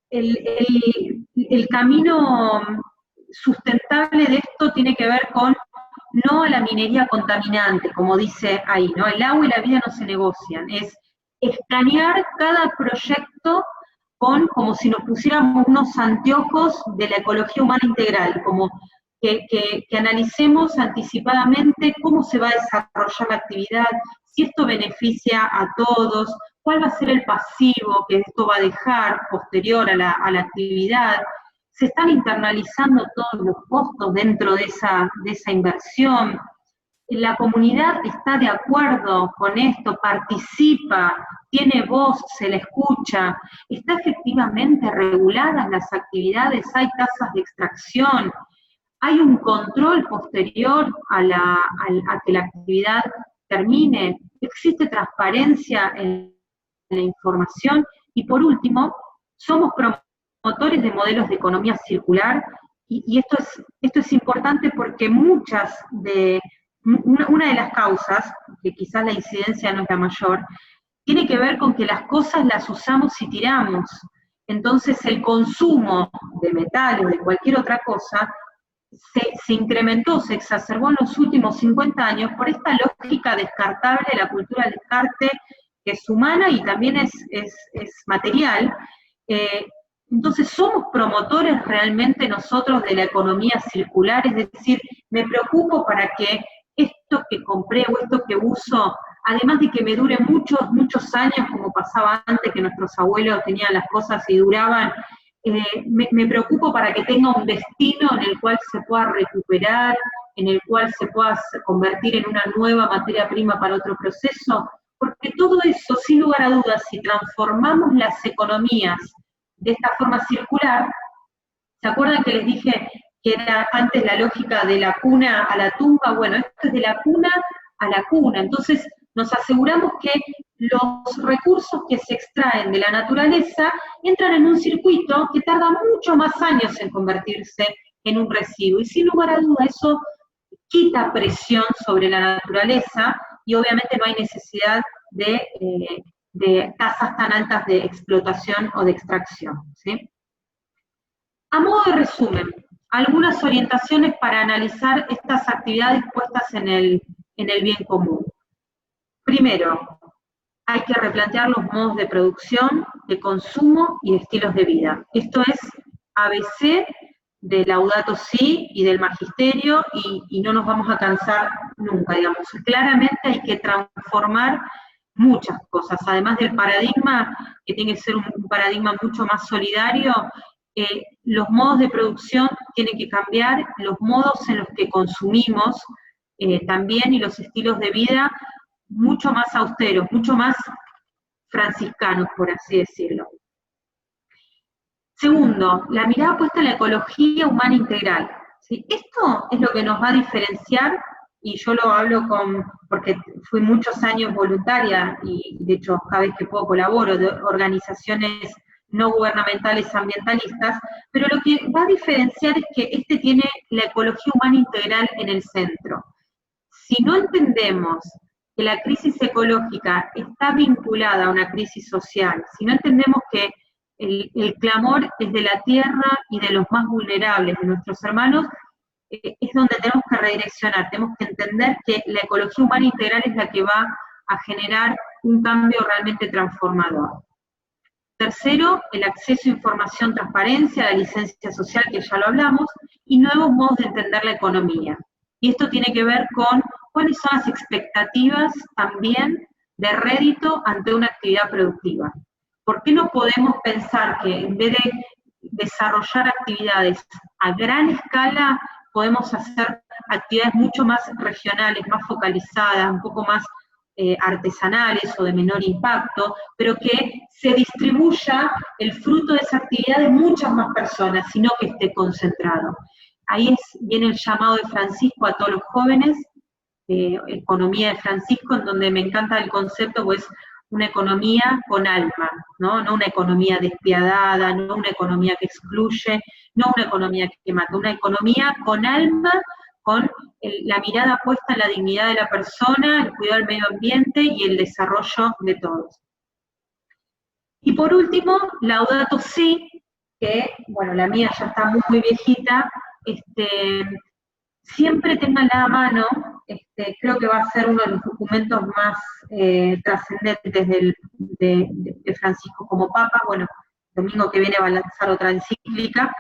el camino sustentable de esto tiene que ver con no a la minería contaminante, como dice ahí, ¿no? El agua y la vida no se negocian, es escanear cada proyecto como si nos pusiéramos unos anteojos de la ecología humana integral, como que analicemos anticipadamente cómo se va a desarrollar la actividad, si esto beneficia a todos, cuál va a ser el pasivo que esto va a dejar posterior a la actividad. Se están internalizando todos los costos dentro de esa inversión. La comunidad está de acuerdo con esto, participa, tiene voz, se le escucha, está efectivamente reguladas las actividades, hay tasas de extracción, hay un control posterior a que la actividad termine, existe transparencia en la información, y por último, somos promotores de modelos de economía circular, y esto es importante porque una de las causas, que quizás la incidencia no es la mayor, tiene que ver con que las cosas las usamos y tiramos. Entonces el consumo de metales o de cualquier otra cosa se incrementó, se exacerbó en los últimos 50 años por esta lógica descartable de la cultura del descarte, que es humana y también es material. Entonces, ¿somos promotores realmente nosotros de la economía circular? Es decir, me preocupo para que esto que compré o esto que uso, además de que me dure muchos, muchos años, como pasaba antes, que nuestros abuelos tenían las cosas y duraban, me preocupo para que tenga un destino en el cual se pueda recuperar, en el cual se pueda convertir en una nueva materia prima para otro proceso, porque todo eso, sin lugar a dudas, si transformamos las economías de esta forma circular, ¿se acuerdan que les dije que era antes la lógica de la cuna a la tumba? Bueno, esto es de la cuna a la cuna, entonces nos aseguramos que los recursos que se extraen de la naturaleza entran en un circuito que tarda mucho más años en convertirse en un residuo, y sin lugar a duda eso quita presión sobre la naturaleza, y obviamente no hay necesidad de tasas tan altas de explotación o de extracción, ¿sí? A modo de resumen, algunas orientaciones para analizar estas actividades puestas en el bien común. Primero, hay que replantear los modos de producción, de consumo y de estilos de vida. Esto es ABC de Laudato Si y del Magisterio, y no nos vamos a cansar nunca, digamos. Claramente hay que transformar muchas cosas, además del paradigma, que tiene que ser un paradigma mucho más solidario. Los modos de producción tienen que cambiar, los modos en los que consumimos también, y los estilos de vida mucho más austeros, mucho más franciscanos, por así decirlo. Segundo, la mirada puesta en la ecología humana integral, ¿sí? Esto es lo que nos va a diferenciar, y yo lo hablo porque fui muchos años voluntaria, y de hecho cada vez que puedo colaboro de organizaciones no gubernamentales ambientalistas, pero lo que va a diferenciar es que este tiene la ecología humana integral en el centro. Si no entendemos que la crisis ecológica está vinculada a una crisis social, si no entendemos que el clamor es de la tierra y de los más vulnerables, de nuestros hermanos, es donde tenemos que redireccionar, tenemos que entender que la ecología humana integral es la que va a generar un cambio realmente transformador. Tercero, el acceso a información, transparencia, la licencia social, que ya lo hablamos, y nuevos modos de entender la economía. Y esto tiene que ver con cuáles son las expectativas también de rédito ante una actividad productiva. ¿Por qué no podemos pensar que en vez de desarrollar actividades a gran escala, podemos hacer actividades mucho más regionales, más focalizadas, un poco más artesanales o de menor impacto, pero que se distribuya el fruto de esa actividad de muchas más personas, sino que esté concentrado? Ahí viene el llamado de Francisco a todos los jóvenes, economía de Francisco, en donde me encanta el concepto, pues una economía con alma, ¿no? No una economía despiadada, no una economía que excluye, no una economía que mata, una economía con alma, con la mirada puesta en la dignidad de la persona, el cuidado del medio ambiente y el desarrollo de todos. Y por último, Laudato Si, que, bueno, la mía ya está muy, muy viejita, siempre tenganla a mano, creo que va a ser uno de los documentos más trascendentes de Francisco como Papa. Bueno, el domingo que viene va a lanzar otra encíclica,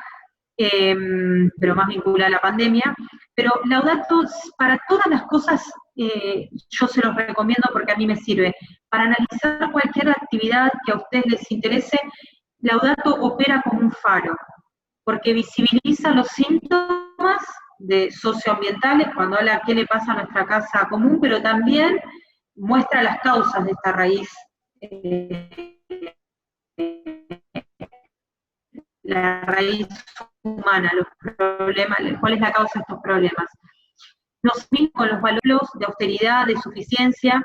pero más vinculada a la pandemia. Pero Laudato, para todas las cosas, yo se los recomiendo porque a mí me sirve. Para analizar cualquier actividad que a ustedes les interese, Laudato opera como un faro, porque visibiliza los síntomas socioambientales, cuando habla qué le pasa a nuestra casa común, pero también muestra las causas de esta raíz, la raíz humana, los problemas, cuál es la causa de estos problemas. Nos unen con los valores de austeridad, de suficiencia,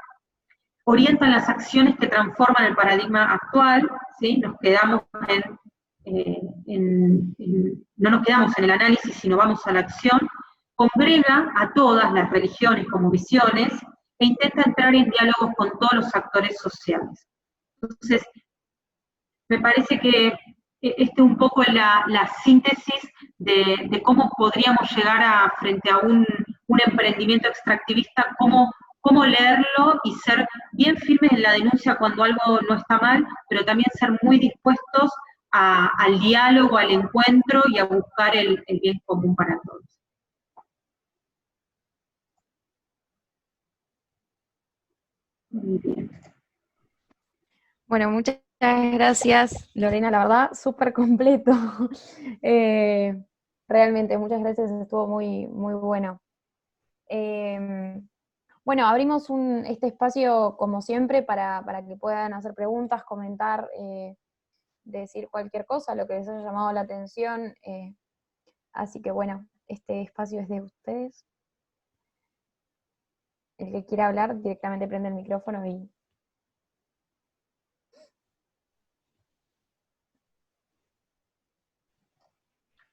orientan las acciones que transforman el paradigma actual, ¿sí? Nos quedamos no nos quedamos en el análisis, sino vamos a la acción, congrega a todas las religiones como visiones, e intenta entrar en diálogos con todos los actores sociales. Entonces, me parece que un poco es la síntesis de cómo podríamos llegar frente a un emprendimiento extractivista, cómo leerlo y ser bien firmes en la denuncia cuando algo no está mal, pero también ser muy dispuestos al diálogo, al encuentro y a buscar el bien común para todos. Muy bien. Bueno, muchas gracias, Lorena, la verdad, súper completo. Realmente, muchas gracias, estuvo muy, muy bueno. Bueno, abrimos este espacio, como siempre, para que puedan hacer preguntas, comentar, decir cualquier cosa, lo que les haya llamado la atención. Así que bueno, este espacio es de ustedes. El que quiera hablar, directamente prende el micrófono y...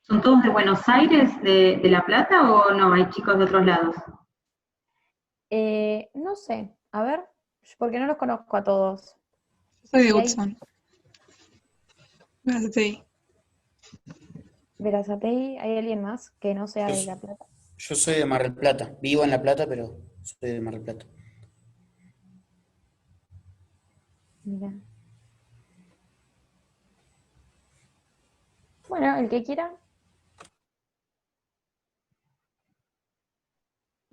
¿Son todos de Buenos Aires, de La Plata, o no? ¿Hay chicos de otros lados? No sé, a ver, porque no los conozco a todos. Soy de ¿Y hay Hudson. Berazategui. Berazategui? ¿Hay alguien más que no sea de La Plata? Yo soy de Mar del Plata. Vivo en La Plata, pero soy de Mar del Plata. Mira. Bueno, el que quiera.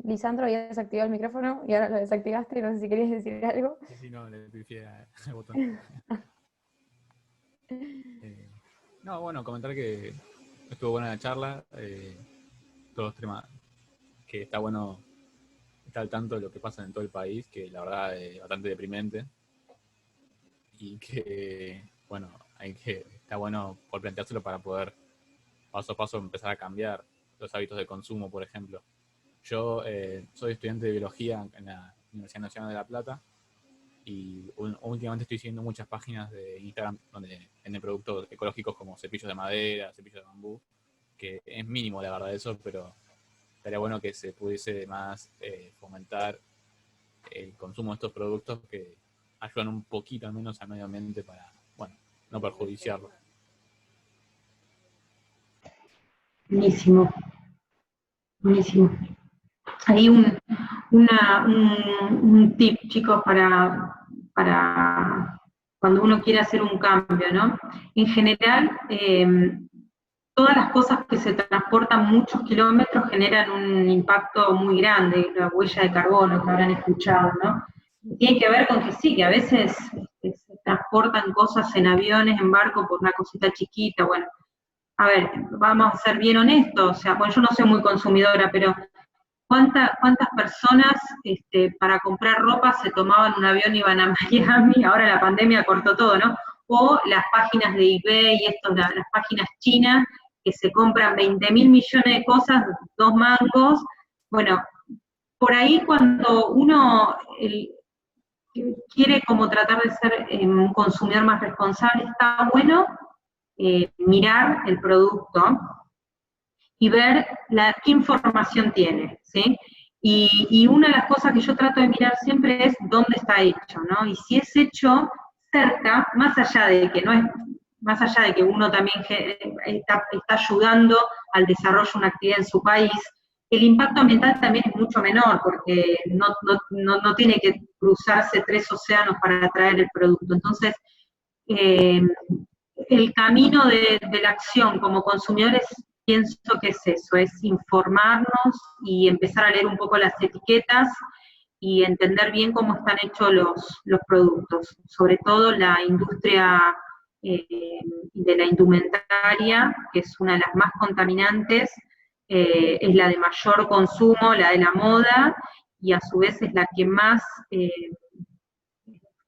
Lisandro, habías desactivado el micrófono y ahora lo desactivaste, no sé si querías decir algo. Sí, no, le pifié al botón. No, bueno, comentar que estuvo buena la charla, todos los temas, que está bueno estar al tanto de lo que pasa en todo el país, que la verdad es bastante deprimente, y que, bueno, está bueno por planteárselo para poder paso a paso empezar a cambiar los hábitos de consumo, por ejemplo. Yo soy estudiante de biología en la Universidad Nacional de La Plata, y últimamente estoy siguiendo muchas páginas de Instagram donde venden productos ecológicos como cepillos de madera, cepillos de bambú, que es mínimo la verdad eso, pero estaría bueno que se pudiese más fomentar el consumo de estos productos que ayudan un poquito al menos al medio ambiente para, bueno, no perjudiciarlo. Buenísimo, buenísimo. Hay un tip, chicos, para cuando uno quiere hacer un cambio, ¿no? En general, todas las cosas que se transportan muchos kilómetros generan un impacto muy grande, la huella de carbono que habrán escuchado, ¿no? Tiene que ver con que sí, que a veces se transportan cosas en aviones, en barco, por una cosita chiquita. Bueno, a ver, vamos a ser bien honestos, o sea, bueno, yo no soy muy consumidora, pero ¿cuántas personas para comprar ropa se tomaban un avión y iban a Miami? Ahora la pandemia cortó todo, ¿no? O las páginas de eBay y las páginas chinas que se compran 20.000 millones de cosas, 2 mangos. Bueno, por ahí cuando uno quiere como tratar de ser un consumidor más responsable, está bueno mirar el producto y ver qué información tiene, ¿sí? Y una de las cosas que yo trato de mirar siempre es dónde está hecho, ¿no? Y si es hecho cerca, más allá de que uno también está ayudando al desarrollo de una actividad en su país, el impacto ambiental también es mucho menor, porque no tiene que cruzarse 3 océanos para traer el producto. Entonces, el camino de la acción como consumidores, pienso que es eso, es informarnos y empezar a leer un poco las etiquetas y entender bien cómo están hechos los productos. Sobre todo la industria de la indumentaria, que es una de las más contaminantes, es la de mayor consumo, la de la moda, y a su vez es la que más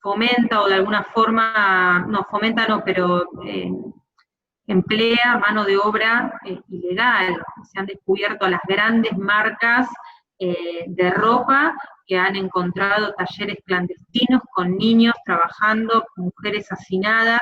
fomenta, o de alguna forma, no, fomenta no, pero emplea mano de obra ilegal. Se han descubierto las grandes marcas de ropa que han encontrado talleres clandestinos con niños trabajando, mujeres hacinadas.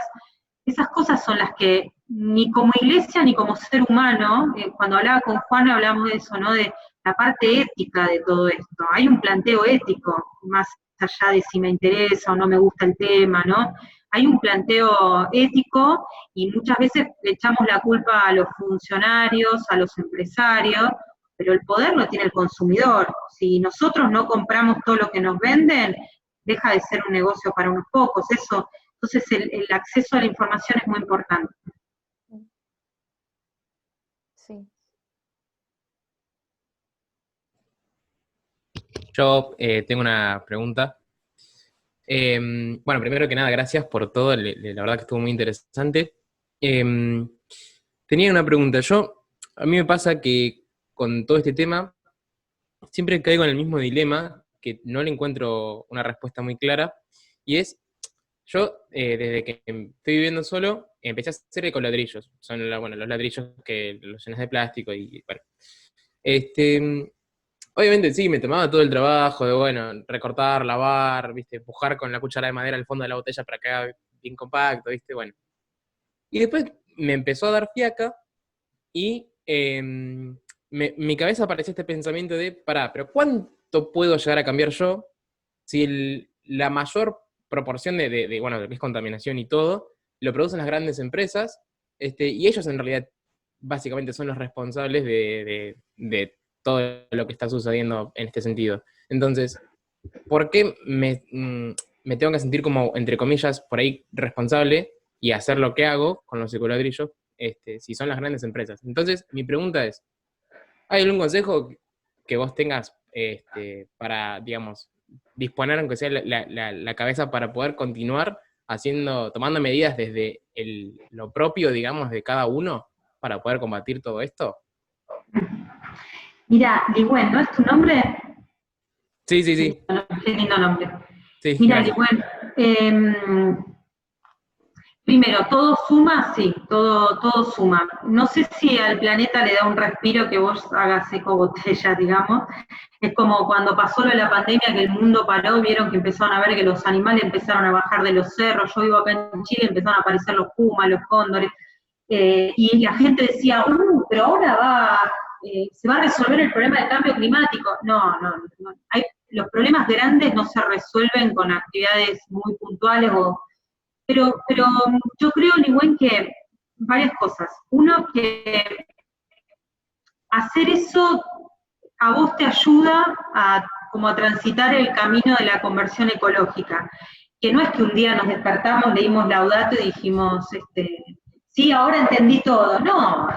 Esas cosas son las que ni como iglesia ni como ser humano, cuando hablaba con Juan hablamos de eso, ¿no? De la parte ética de todo esto. Hay un planteo ético, más allá de si me interesa o no me gusta el tema, ¿no? Hay un planteo ético y muchas veces le echamos la culpa a los funcionarios, a los empresarios, pero el poder lo tiene el consumidor. Si nosotros no compramos todo lo que nos venden, deja de ser un negocio para unos pocos. Entonces el acceso a la información es muy importante. Sí. Yo tengo una pregunta. Bueno, primero que nada, gracias por todo, la verdad que estuvo muy interesante. Tenía una pregunta. A mí me pasa que con todo este tema, siempre caigo en el mismo dilema, que no le encuentro una respuesta muy clara, y es, desde que estoy viviendo solo, empecé a hacer ecoladrillos. Son los ladrillos que los llenas de plástico y bueno. Obviamente sí, me tomaba todo el trabajo de, recortar, lavar, ¿viste? Empujar con la cuchara de madera al fondo de la botella para que haga bien compacto, ¿viste? Bueno. Y después me empezó a dar fiaca y mi cabeza apareció este pensamiento de, pero ¿cuánto puedo llegar a cambiar yo si la mayor proporción de lo que es contaminación y todo, lo producen las grandes empresas, y ellos en realidad básicamente son los responsables de todo lo que está sucediendo en este sentido? Entonces, ¿por qué me tengo que sentir como, entre comillas, por ahí responsable y hacer lo que hago con los ecoladrillos, si son las grandes empresas? Entonces, mi pregunta es, ¿hay algún consejo que vos tengas para, digamos, disponer, aunque sea la cabeza, para poder continuar tomando medidas desde lo propio, digamos, de cada uno, para poder combatir todo esto? Mira, Ligüen, ¿no es tu nombre? Sí. Qué lindo nombre. Sí, mira, gracias. Ligüen, primero, ¿todo suma? Sí, todo suma. No sé si al planeta le da un respiro que vos hagas ecobotella, digamos. Es como cuando pasó lo de la pandemia, que el mundo paró, vieron que empezaron a ver que los animales empezaron a bajar de los cerros. Yo vivo acá en Chile, empezaron a aparecer los pumas, los cóndores. Y la gente decía, pero ahora se va a resolver el problema del cambio climático. No. Los problemas grandes no se resuelven con actividades muy puntuales, pero yo creo, Ligüen, que varias cosas. Uno, que hacer eso a vos te ayuda como a transitar el camino de la conversión ecológica. Que no es que un día nos despertamos, leímos Laudato y dijimos, sí, ahora entendí todo. No,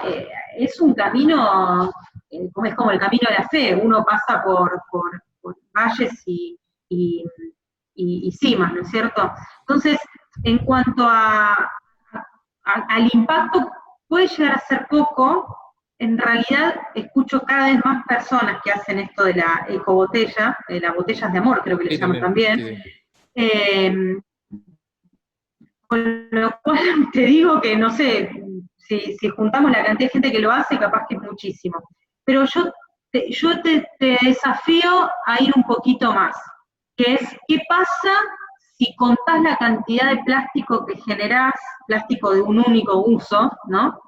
es un camino, es como el camino de la fe. Uno pasa por valles y cimas, ¿no es cierto? Entonces, en cuanto al impacto, puede llegar a ser poco. En realidad, escucho cada vez más personas que hacen esto de la ecobotella, de las botellas de amor, creo que le llaman también. Sí. Con lo cual te digo que, no sé, si juntamos la cantidad de gente que lo hace, capaz que es muchísimo. Pero yo te desafío a ir un poquito más, que es, ¿qué pasa si contás la cantidad de plástico que generás, plástico de un único uso, ¿no?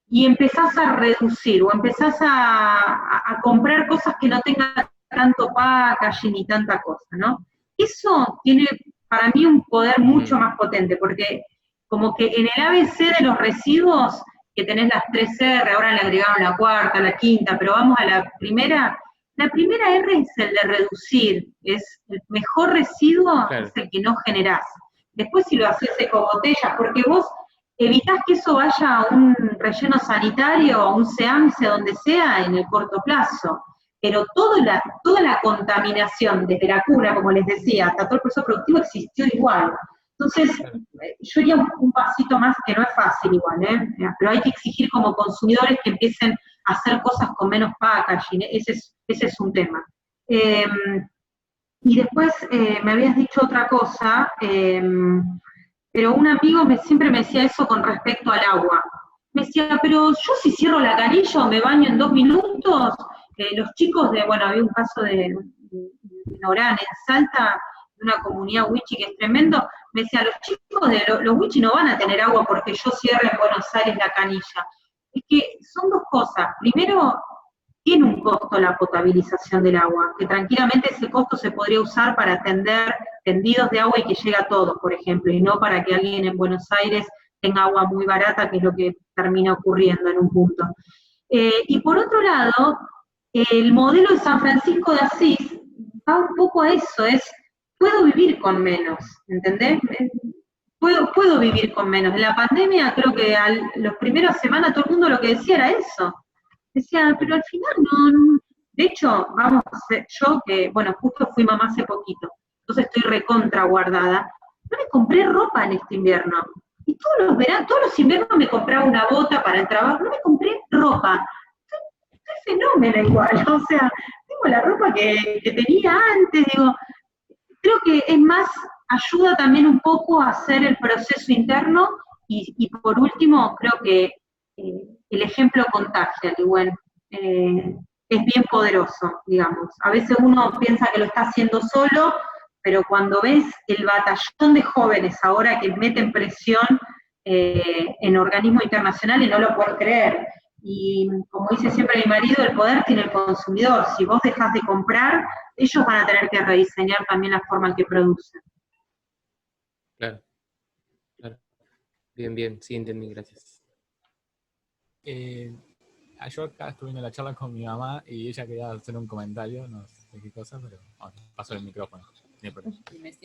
Y empezás a reducir, o empezás a comprar cosas que no tengan tanto packaging ni tanta cosa, ¿no? Eso tiene para mí un poder mucho más potente, porque como que en el ABC de los residuos, que tenés las 3 R, ahora le agregaron la cuarta, la quinta, pero vamos a la primera R es el de reducir, es el mejor residuo, claro, es el que no generás. Después si lo haces ecobotellas, porque vos evitás que eso vaya a un relleno sanitario, a un SEAMSE, donde sea, en el corto plazo. Pero toda la contaminación, desde la cuna, como les decía, hasta todo el proceso productivo existió igual. Entonces, yo iría un pasito más, que no es fácil igual, pero hay que exigir como consumidores que empiecen a hacer cosas con menos packaging, ese es un tema. Y después me habías dicho otra cosa, pero un amigo siempre me decía eso con respecto al agua. Me decía, pero yo si cierro la canilla o me baño en 2 minutos, los chicos había un caso de Orán, en Salta, de una comunidad wichi que es tremendo, me decía, los chicos de los wichi no van a tener agua porque yo cierre en Buenos Aires la canilla. Es que son dos cosas. Primero, tiene un costo la potabilización del agua, que tranquilamente ese costo se podría usar para atender tendidos de agua y que llegue a todos, por ejemplo, y no para que alguien en Buenos Aires tenga agua muy barata, que es lo que termina ocurriendo en un punto. Y por otro lado, el modelo de San Francisco de Asís va un poco a eso, puedo vivir con menos, ¿entendés? Puedo vivir con menos. En la pandemia creo que las primeras semanas todo el mundo lo que decía era eso. Decía, pero al final no. De hecho, vamos a hacer, yo que, bueno, justo fui mamá hace poquito, entonces estoy recontra guardada, no me compré ropa en este invierno. Y todos los veranos, todos los inviernos me compraba una bota para el trabajo, no me compré ropa. Estoy fenómena igual, o sea, tengo la ropa que tenía antes, digo, creo que es más, ayuda también un poco a hacer el proceso interno y por último, creo que el ejemplo contagia, que bueno, es bien poderoso, digamos. A veces uno piensa que lo está haciendo solo, pero cuando ves el batallón de jóvenes ahora que meten presión en organismos internacionales, no lo puedo creer. Y como dice siempre mi marido, el poder tiene el consumidor. Si vos dejás de comprar, ellos van a tener que rediseñar también la forma en que producen. Claro. Bien, sí, entendí, gracias. Yo acá estuve viendo la charla con mi mamá y ella quería hacer un comentario, no sé qué cosa, pero bueno, paso el micrófono.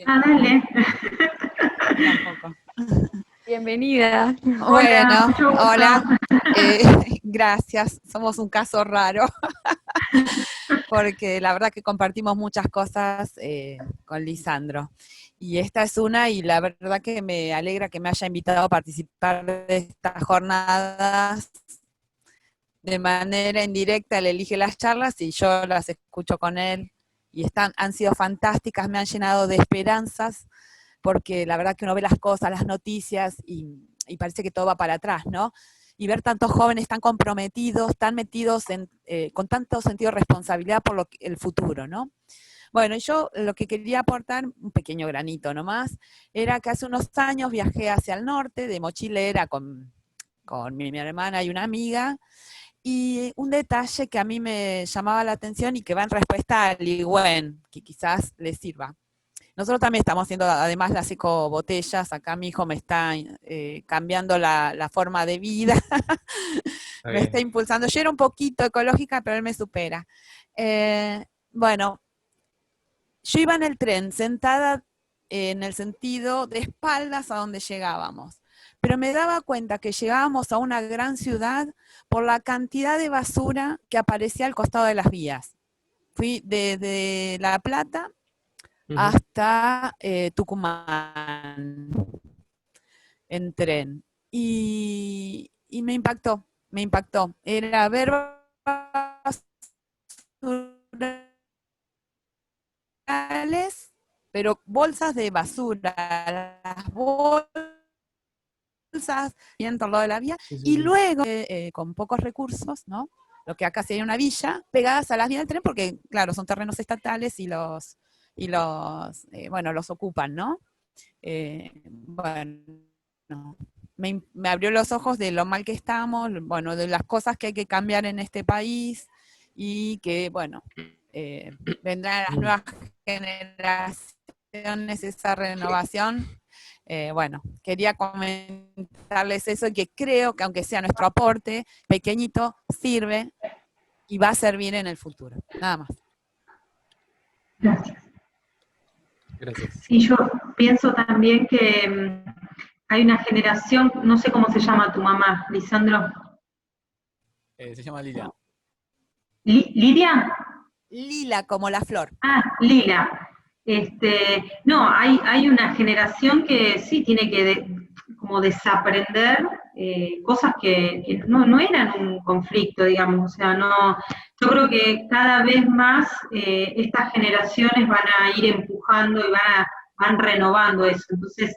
Dale. Bienvenida. Bueno, Hola. hola. Gracias. Somos un caso raro. Porque la verdad que compartimos muchas cosas con Lisandro. Y esta es una, y la verdad que me alegra que me haya invitado a participar de estas jornadas. De manera indirecta él elige las charlas y yo las escucho con él. Y han sido fantásticas, me han llenado de esperanzas, porque la verdad que uno ve las cosas, las noticias, y parece que todo va para atrás, ¿no? Y ver tantos jóvenes tan comprometidos, tan metidos con tanto sentido de responsabilidad por el futuro, ¿no? Bueno, yo lo que quería aportar, un pequeño granito nomás, era que hace unos años viajé hacia el norte, de mochilera con mi hermana y una amiga, y un detalle que a mí me llamaba la atención y que va en respuesta al Ligüen, que quizás les sirva. Nosotros también estamos haciendo, además las ecobotellas, acá mi hijo me está cambiando la forma de vida, me está impulsando. Yo era un poquito ecológica, pero él me supera. Bueno, yo iba en el tren, sentada en el sentido de espaldas a donde llegábamos, pero me daba cuenta que llegábamos a una gran ciudad por la cantidad de basura que aparecía al costado de las vías. Fui desde La Plata hasta Tucumán en tren. Y me impactó. Era ver basurales, pero bolsas de basura, las bolsas bien por lo de la vía, y luego con pocos recursos, ¿no? Lo que acá sería una villa, pegadas a las vías del tren, porque claro, son terrenos estatales y los ocupan, ¿no? Bueno, me abrió los ojos de lo mal que estamos, bueno, de las cosas que hay que cambiar en este país, y que, bueno, vendrán las nuevas generaciones esa renovación. Bueno, quería comentarles eso, y que creo que aunque sea nuestro aporte pequeñito, sirve y va a servir en el futuro. Nada más. Gracias. Y yo pienso también que hay una generación, no sé cómo se llama tu mamá, Lisandro. Se llama Lilia. ¿Lidia? Lila, como la flor. Ah, Lila. No, hay una generación que sí tiene que como desaprender cosas que no eran un conflicto, digamos. O sea, no. Yo creo que cada vez más estas generaciones van a ir empujando y van renovando eso. Entonces,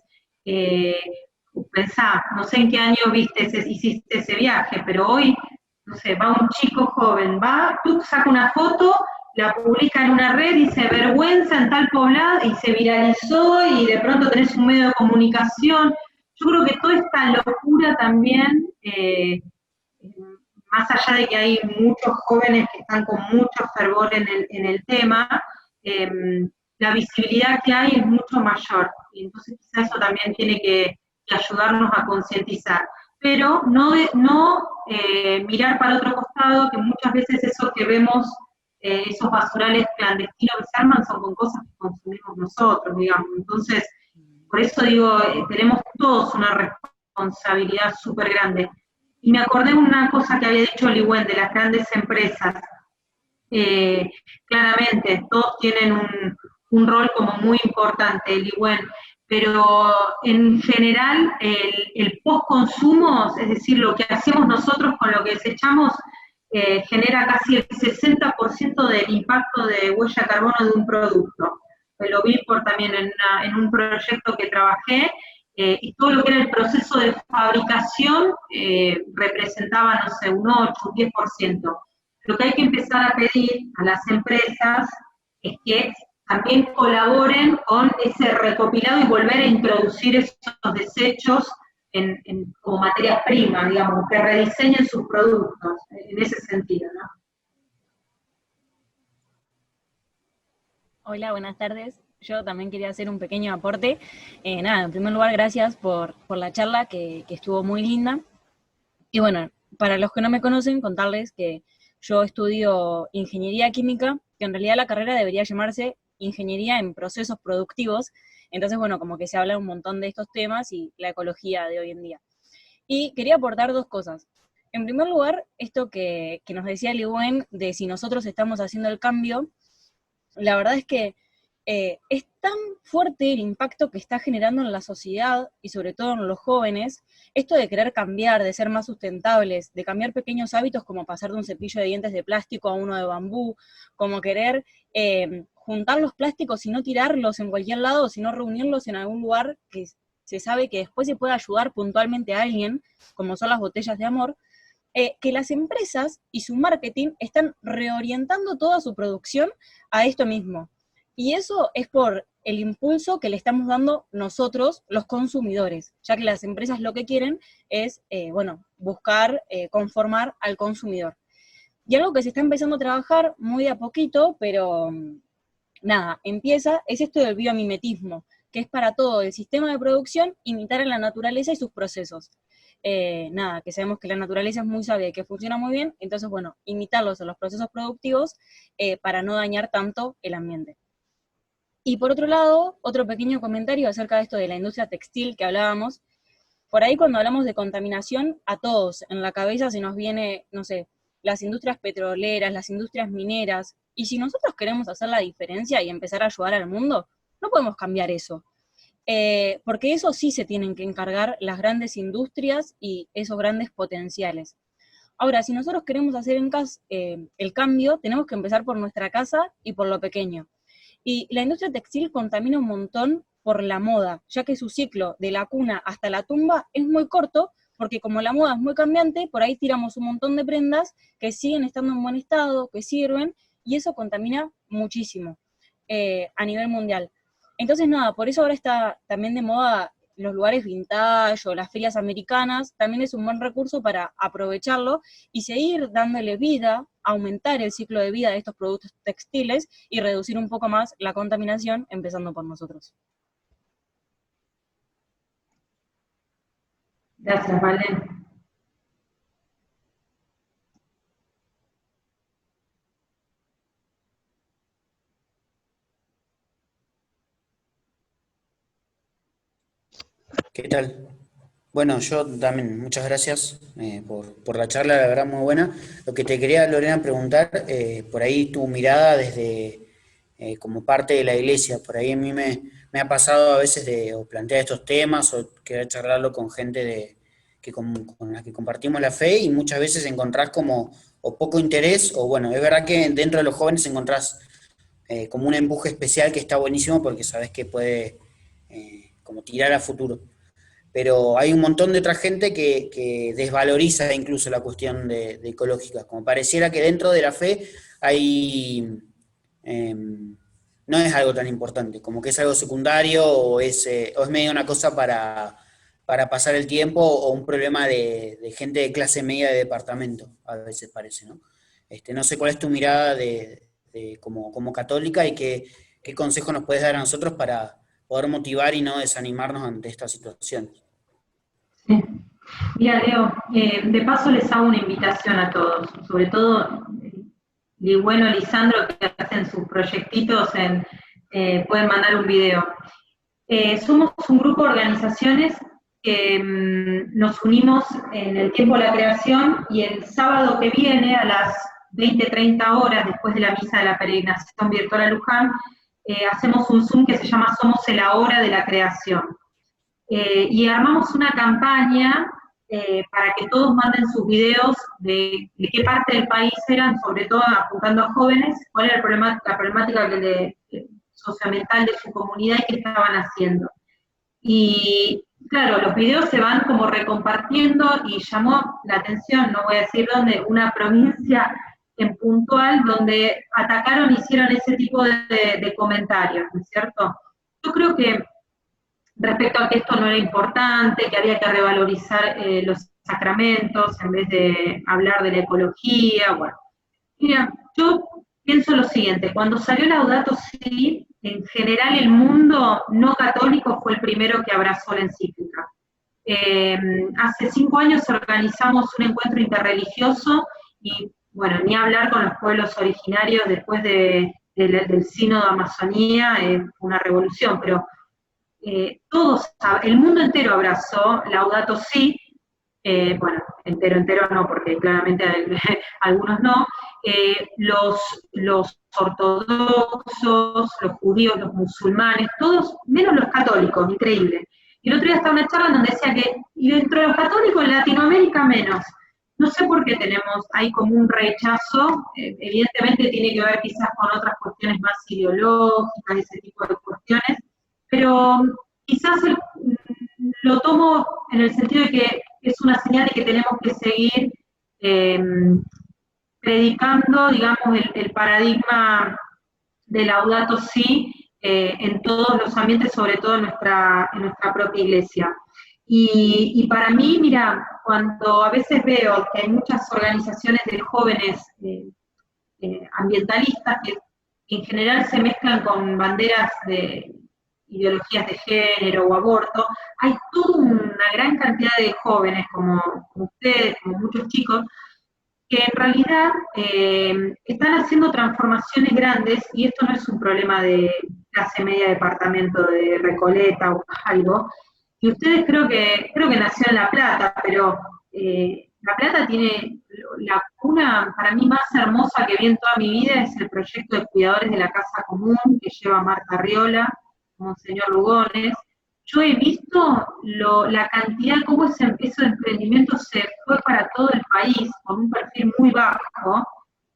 pensá, no sé en qué año hiciste ese viaje, pero hoy, no sé, va un chico joven, tú sacas una foto, la publica en una red, dice vergüenza en tal poblado, y se viralizó, y de pronto tenés un medio de comunicación. Yo creo que toda esta locura también, más allá de que hay muchos jóvenes que están con mucho fervor en el tema, la visibilidad que hay es mucho mayor, y entonces quizás eso también tiene que ayudarnos a concientizar. Pero no mirar para otro costado, que muchas veces eso que vemos, esos basurales clandestinos que se arman, son con cosas que consumimos nosotros, digamos. Entonces, por eso digo, tenemos todos una responsabilidad súper grande. Y me acordé de una cosa que había dicho Ligüen de las grandes empresas. Claramente, todos tienen un rol como muy importante, Ligüen, pero en general el post-consumo, es decir, lo que hacemos nosotros con lo que desechamos, genera casi el 60% del impacto de huella de carbono de un producto. Lo vi también en un proyecto que trabajé, y todo lo que era el proceso de fabricación representaba, no sé, un 8, un 10%. Lo que hay que empezar a pedir a las empresas es que también colaboren con ese recopilado y volver a introducir esos desechos como materia prima, digamos, que rediseñen sus productos, en ese sentido, ¿no? Hola, buenas tardes. Yo también quería hacer un pequeño aporte. En primer lugar, gracias por la charla, que estuvo muy linda. Y bueno, para los que no me conocen, contarles que yo estudio Ingeniería Química, que en realidad la carrera debería llamarse Ingeniería en Procesos Productivos. Entonces, bueno, como que se habla un montón de estos temas y la ecología de hoy en día. Y quería aportar dos cosas. En primer lugar, esto que nos decía Ligüen, de si nosotros estamos haciendo el cambio, la verdad es que es tan fuerte el impacto que está generando en la sociedad, y sobre todo en los jóvenes, esto de querer cambiar, de ser más sustentables, de cambiar pequeños hábitos como pasar de un cepillo de dientes de plástico a uno de bambú, como querer juntar los plásticos y no tirarlos en cualquier lado, sino reunirlos en algún lugar que se sabe que después se puede ayudar puntualmente a alguien, como son las botellas de amor, que las empresas y su marketing están reorientando toda su producción a esto mismo. Y eso es por el impulso que le estamos dando nosotros, los consumidores, ya que las empresas lo que quieren es, buscar conformar al consumidor. Y algo que se está empezando a trabajar muy de a poquito, pero nada, es esto del biomimetismo, que es para todo el sistema de producción imitar a la naturaleza y sus procesos. Que sabemos que la naturaleza es muy sabia y que funciona muy bien, entonces, bueno, imitarlos en los procesos productivos para no dañar tanto el ambiente. Y por otro lado, otro pequeño comentario acerca de esto de la industria textil que hablábamos. Por ahí cuando hablamos de contaminación, a todos en la cabeza se nos viene, no sé, las industrias petroleras, las industrias mineras, y si nosotros queremos hacer la diferencia y empezar a ayudar al mundo, no podemos cambiar eso. Porque eso sí se tienen que encargar las grandes industrias y esos grandes potenciales. Ahora, si nosotros queremos hacer el cambio, tenemos que empezar por nuestra casa y por lo pequeño. Y la industria textil contamina un montón por la moda, ya que su ciclo de la cuna hasta la tumba es muy corto, porque como la moda es muy cambiante, por ahí tiramos un montón de prendas que siguen estando en buen estado, que sirven, y eso contamina muchísimo a nivel mundial. Entonces nada, por eso ahora está también de moda los lugares vintage o las ferias americanas, también es un buen recurso para aprovecharlo y seguir dándole vida, aumentar el ciclo de vida de estos productos textiles y reducir un poco más la contaminación, empezando por nosotros. Gracias, Valen. ¿Qué tal? Bueno, yo también, muchas gracias por la charla, la verdad muy buena. Lo que te quería, Lorena, preguntar, por ahí tu mirada desde como parte de la iglesia, por ahí a mí me ha pasado a veces de o plantear estos temas o querer charlarlo con gente con la que compartimos la fe y muchas veces encontrás como o poco interés o bueno, es verdad que dentro de los jóvenes encontrás como un empuje especial que está buenísimo porque sabés que puede como tirar a futuro. Pero hay un montón de otra gente que desvaloriza incluso la cuestión de ecológica, como pareciera que dentro de la fe hay, no es algo tan importante, como que es algo secundario o es medio una cosa para pasar el tiempo o un problema de gente de clase media de departamento, a veces parece, ¿no? No sé cuál es tu mirada como católica y qué consejo nos puedes dar a nosotros para poder motivar y no desanimarnos ante estas situaciones. Sí. Mira, Leo, de paso les hago una invitación a todos, sobre todo Ligüen o Lisandro, que hacen sus proyectitos, pueden mandar un video. Somos un grupo de organizaciones que nos unimos en el tiempo de la creación y el sábado que viene a las 20-30 horas, después de la misa de la peregrinación virtual a Luján, hacemos un Zoom que se llama Somos el Ahora de la Creación. Y armamos una campaña para que todos manden sus videos de qué parte del país eran, sobre todo apuntando a jóvenes, cuál era la problemática socioambiental de su comunidad y qué estaban haciendo. Y claro, los videos se van como recompartiendo y llamó la atención, no voy a decir dónde, una provincia en puntual donde atacaron, hicieron ese tipo de comentarios, ¿no es cierto? Yo creo que respecto a que esto no era importante, que había que revalorizar los sacramentos en vez de hablar de la ecología, bueno. Mira, yo pienso lo siguiente, cuando salió Laudato Si', en general el mundo no católico fue el primero que abrazó la encíclica. Hace 5 años organizamos un encuentro interreligioso y, bueno, ni hablar con los pueblos originarios después del Sínodo de Amazonía, una revolución, pero el mundo entero abrazó Laudato Si', bueno, entero no, porque claramente algunos no, los ortodoxos, los judíos, los musulmanes, todos, menos los católicos, increíble. Y el otro día estaba una charla donde decía que, y dentro de los católicos en Latinoamérica menos. No sé por qué tenemos ahí como un rechazo, evidentemente tiene que ver quizás con otras cuestiones más ideológicas, ese tipo de cuestiones, pero quizás lo tomo en el sentido de que es una señal de que tenemos que seguir predicando, digamos, el paradigma de Laudato Si' en todos los ambientes, sobre todo en nuestra propia iglesia. Y para mí, mira, cuando a veces veo que hay muchas organizaciones de jóvenes ambientalistas que en general se mezclan con banderas de ideologías de género o aborto, hay toda una gran cantidad de jóvenes como ustedes, como muchos chicos, que en realidad están haciendo transformaciones grandes, y esto no es un problema de clase media, departamento de Recoleta o algo, y ustedes creo que nació en La Plata, pero La Plata tiene una para mí más hermosa que vi en toda mi vida, es el proyecto de cuidadores de la casa común que lleva Marta Riola, Monseñor Lugones. Yo he visto la cantidad, cómo ese emprendimiento se fue para todo el país, con un perfil muy bajo,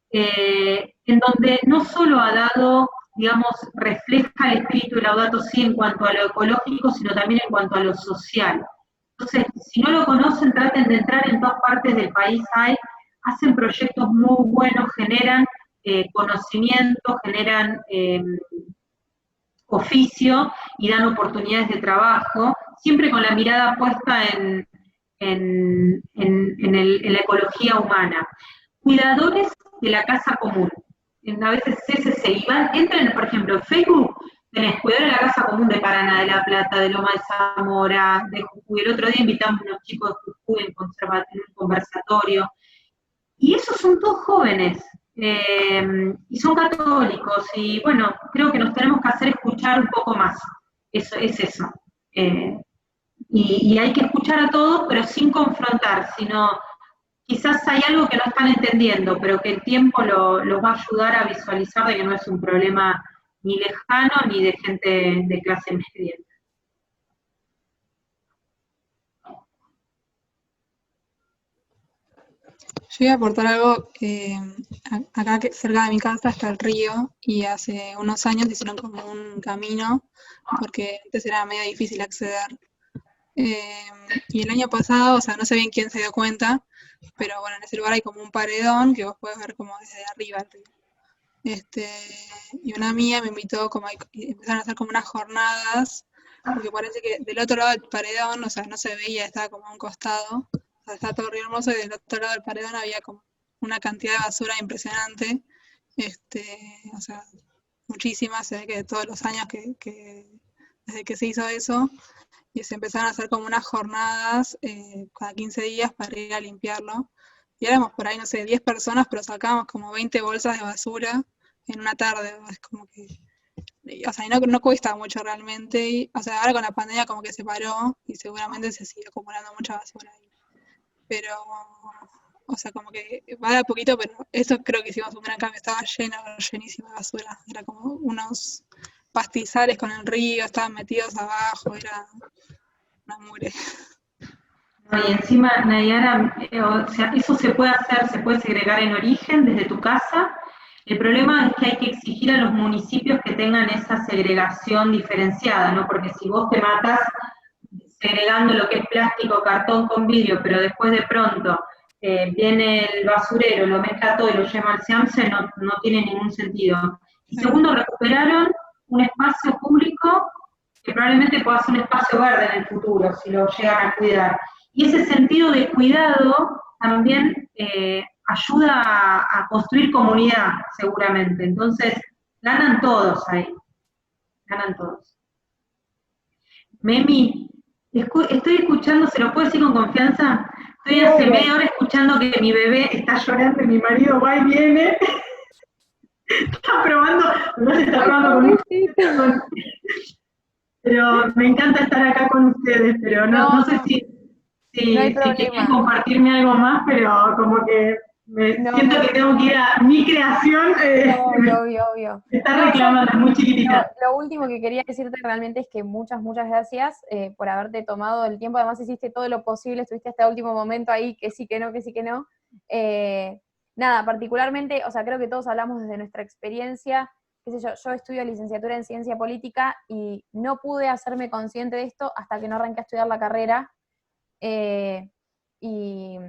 en donde no solo ha dado, digamos, refleja el espíritu de Laudato Si' en cuanto a lo ecológico, sino también en cuanto a lo social. Entonces, si no lo conocen, traten de entrar, en todas partes del país hacen proyectos muy buenos, generan conocimiento, generan oficio y dan oportunidades de trabajo, siempre con la mirada puesta en la ecología humana. Cuidadores de la casa común, a veces CCC, entran, por ejemplo, en Facebook, tenés Cuidadores de la Casa Común de Paraná, de La Plata, de Loma de Zamora, de Jujuy. El otro día invitamos a unos chicos de Jujuy en un conversatorio, y esos son todos jóvenes, y son católicos, y bueno, creo que nos tenemos que hacer escuchar un poco más, eso es eso. Y hay que escuchar a todos, pero sin confrontar, sino quizás hay algo que no están entendiendo, pero que el tiempo los va a ayudar a visualizar de que no es un problema ni lejano ni de gente de clase media. Yo voy a aportar algo que acá cerca de mi casa está el río, y hace unos años hicieron como un camino, porque antes era medio difícil acceder. Y el año pasado, o sea, no sé bien quién se dio cuenta, pero bueno, en ese lugar hay como un paredón que vos podés ver como desde arriba el río. Y una amiga me invitó, y empezaron a hacer como unas jornadas, porque parece que del otro lado del paredón, o sea, no se veía, estaba como a un costado, o sea, estaba todo río hermoso, y del otro lado del paredón había como una cantidad de basura impresionante, o sea, muchísima, se ve que de todos los años desde que se hizo eso, y se empezaron a hacer como unas jornadas cada 15 días para ir a limpiarlo. Y éramos por ahí, no sé, 10 personas, pero sacábamos como 20 bolsas de basura en una tarde. Es como que o sea, y no cuesta mucho realmente, o sea, ahora con la pandemia como que se paró y seguramente se sigue acumulando mucha basura ahí. Pero, o sea, como que va de a poquito, pero eso creo que hicimos un gran cambio, estaba llenísima de basura, era como unos pastizales con el río, estaban metidos abajo, era una mugre. No, y encima, Nayara, o sea, eso se puede hacer, se puede segregar en origen desde tu casa. El problema es que hay que exigir a los municipios que tengan esa segregación diferenciada, ¿no? Porque si vos te matás segregando lo que es plástico, cartón con vidrio, pero después de pronto viene el basurero, lo mezcla todo y lo lleva al SEAMSE, no tiene ningún sentido. Y segundo, recuperaron un espacio público que probablemente pueda ser un espacio verde en el futuro, si lo llegan a cuidar. Y ese sentido de cuidado también ayuda a construir comunidad, seguramente. Entonces, ganan todos ahí, ganan todos. Memi, estoy escuchando, ¿se lo puedo decir con confianza? Estoy hace media hora escuchando que mi bebé está llorando y mi marido va y viene. Está probando, no se está probando con pero me encanta estar acá con ustedes, pero no sé si quieren compartirme algo más, pero como que siento que tengo que ir a mi creación. Obvio. Me está reclamando, es muy chiquitita. Lo último que quería decirte realmente es que muchas gracias por haberte tomado el tiempo. Además hiciste todo lo posible, estuviste hasta el último momento ahí, que sí, que no. Nada, particularmente, o sea, creo que todos hablamos desde nuestra experiencia. Qué sé yo estudio licenciatura en Ciencia Política y no pude hacerme consciente de esto hasta que no arranqué a estudiar la carrera. Y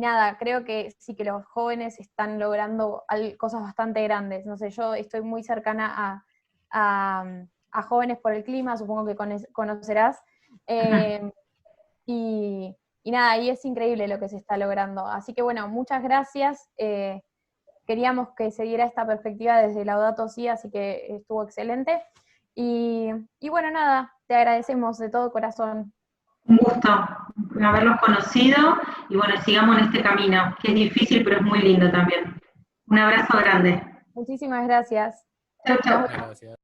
nada, creo que sí que los jóvenes están logrando cosas bastante grandes. No sé, yo estoy muy cercana a Jóvenes por el Clima, supongo que conocerás. Y nada, y es increíble lo que se está logrando. Así que bueno, muchas gracias. Queríamos que se diera esta perspectiva desde Laudato Si, así que estuvo excelente. Y bueno, nada, te agradecemos de todo corazón. Un gusto haberlos conocido y bueno, sigamos en este camino, que es difícil pero es muy lindo también. Un abrazo grande. Muchísimas gracias. Chau, chau. Gracias.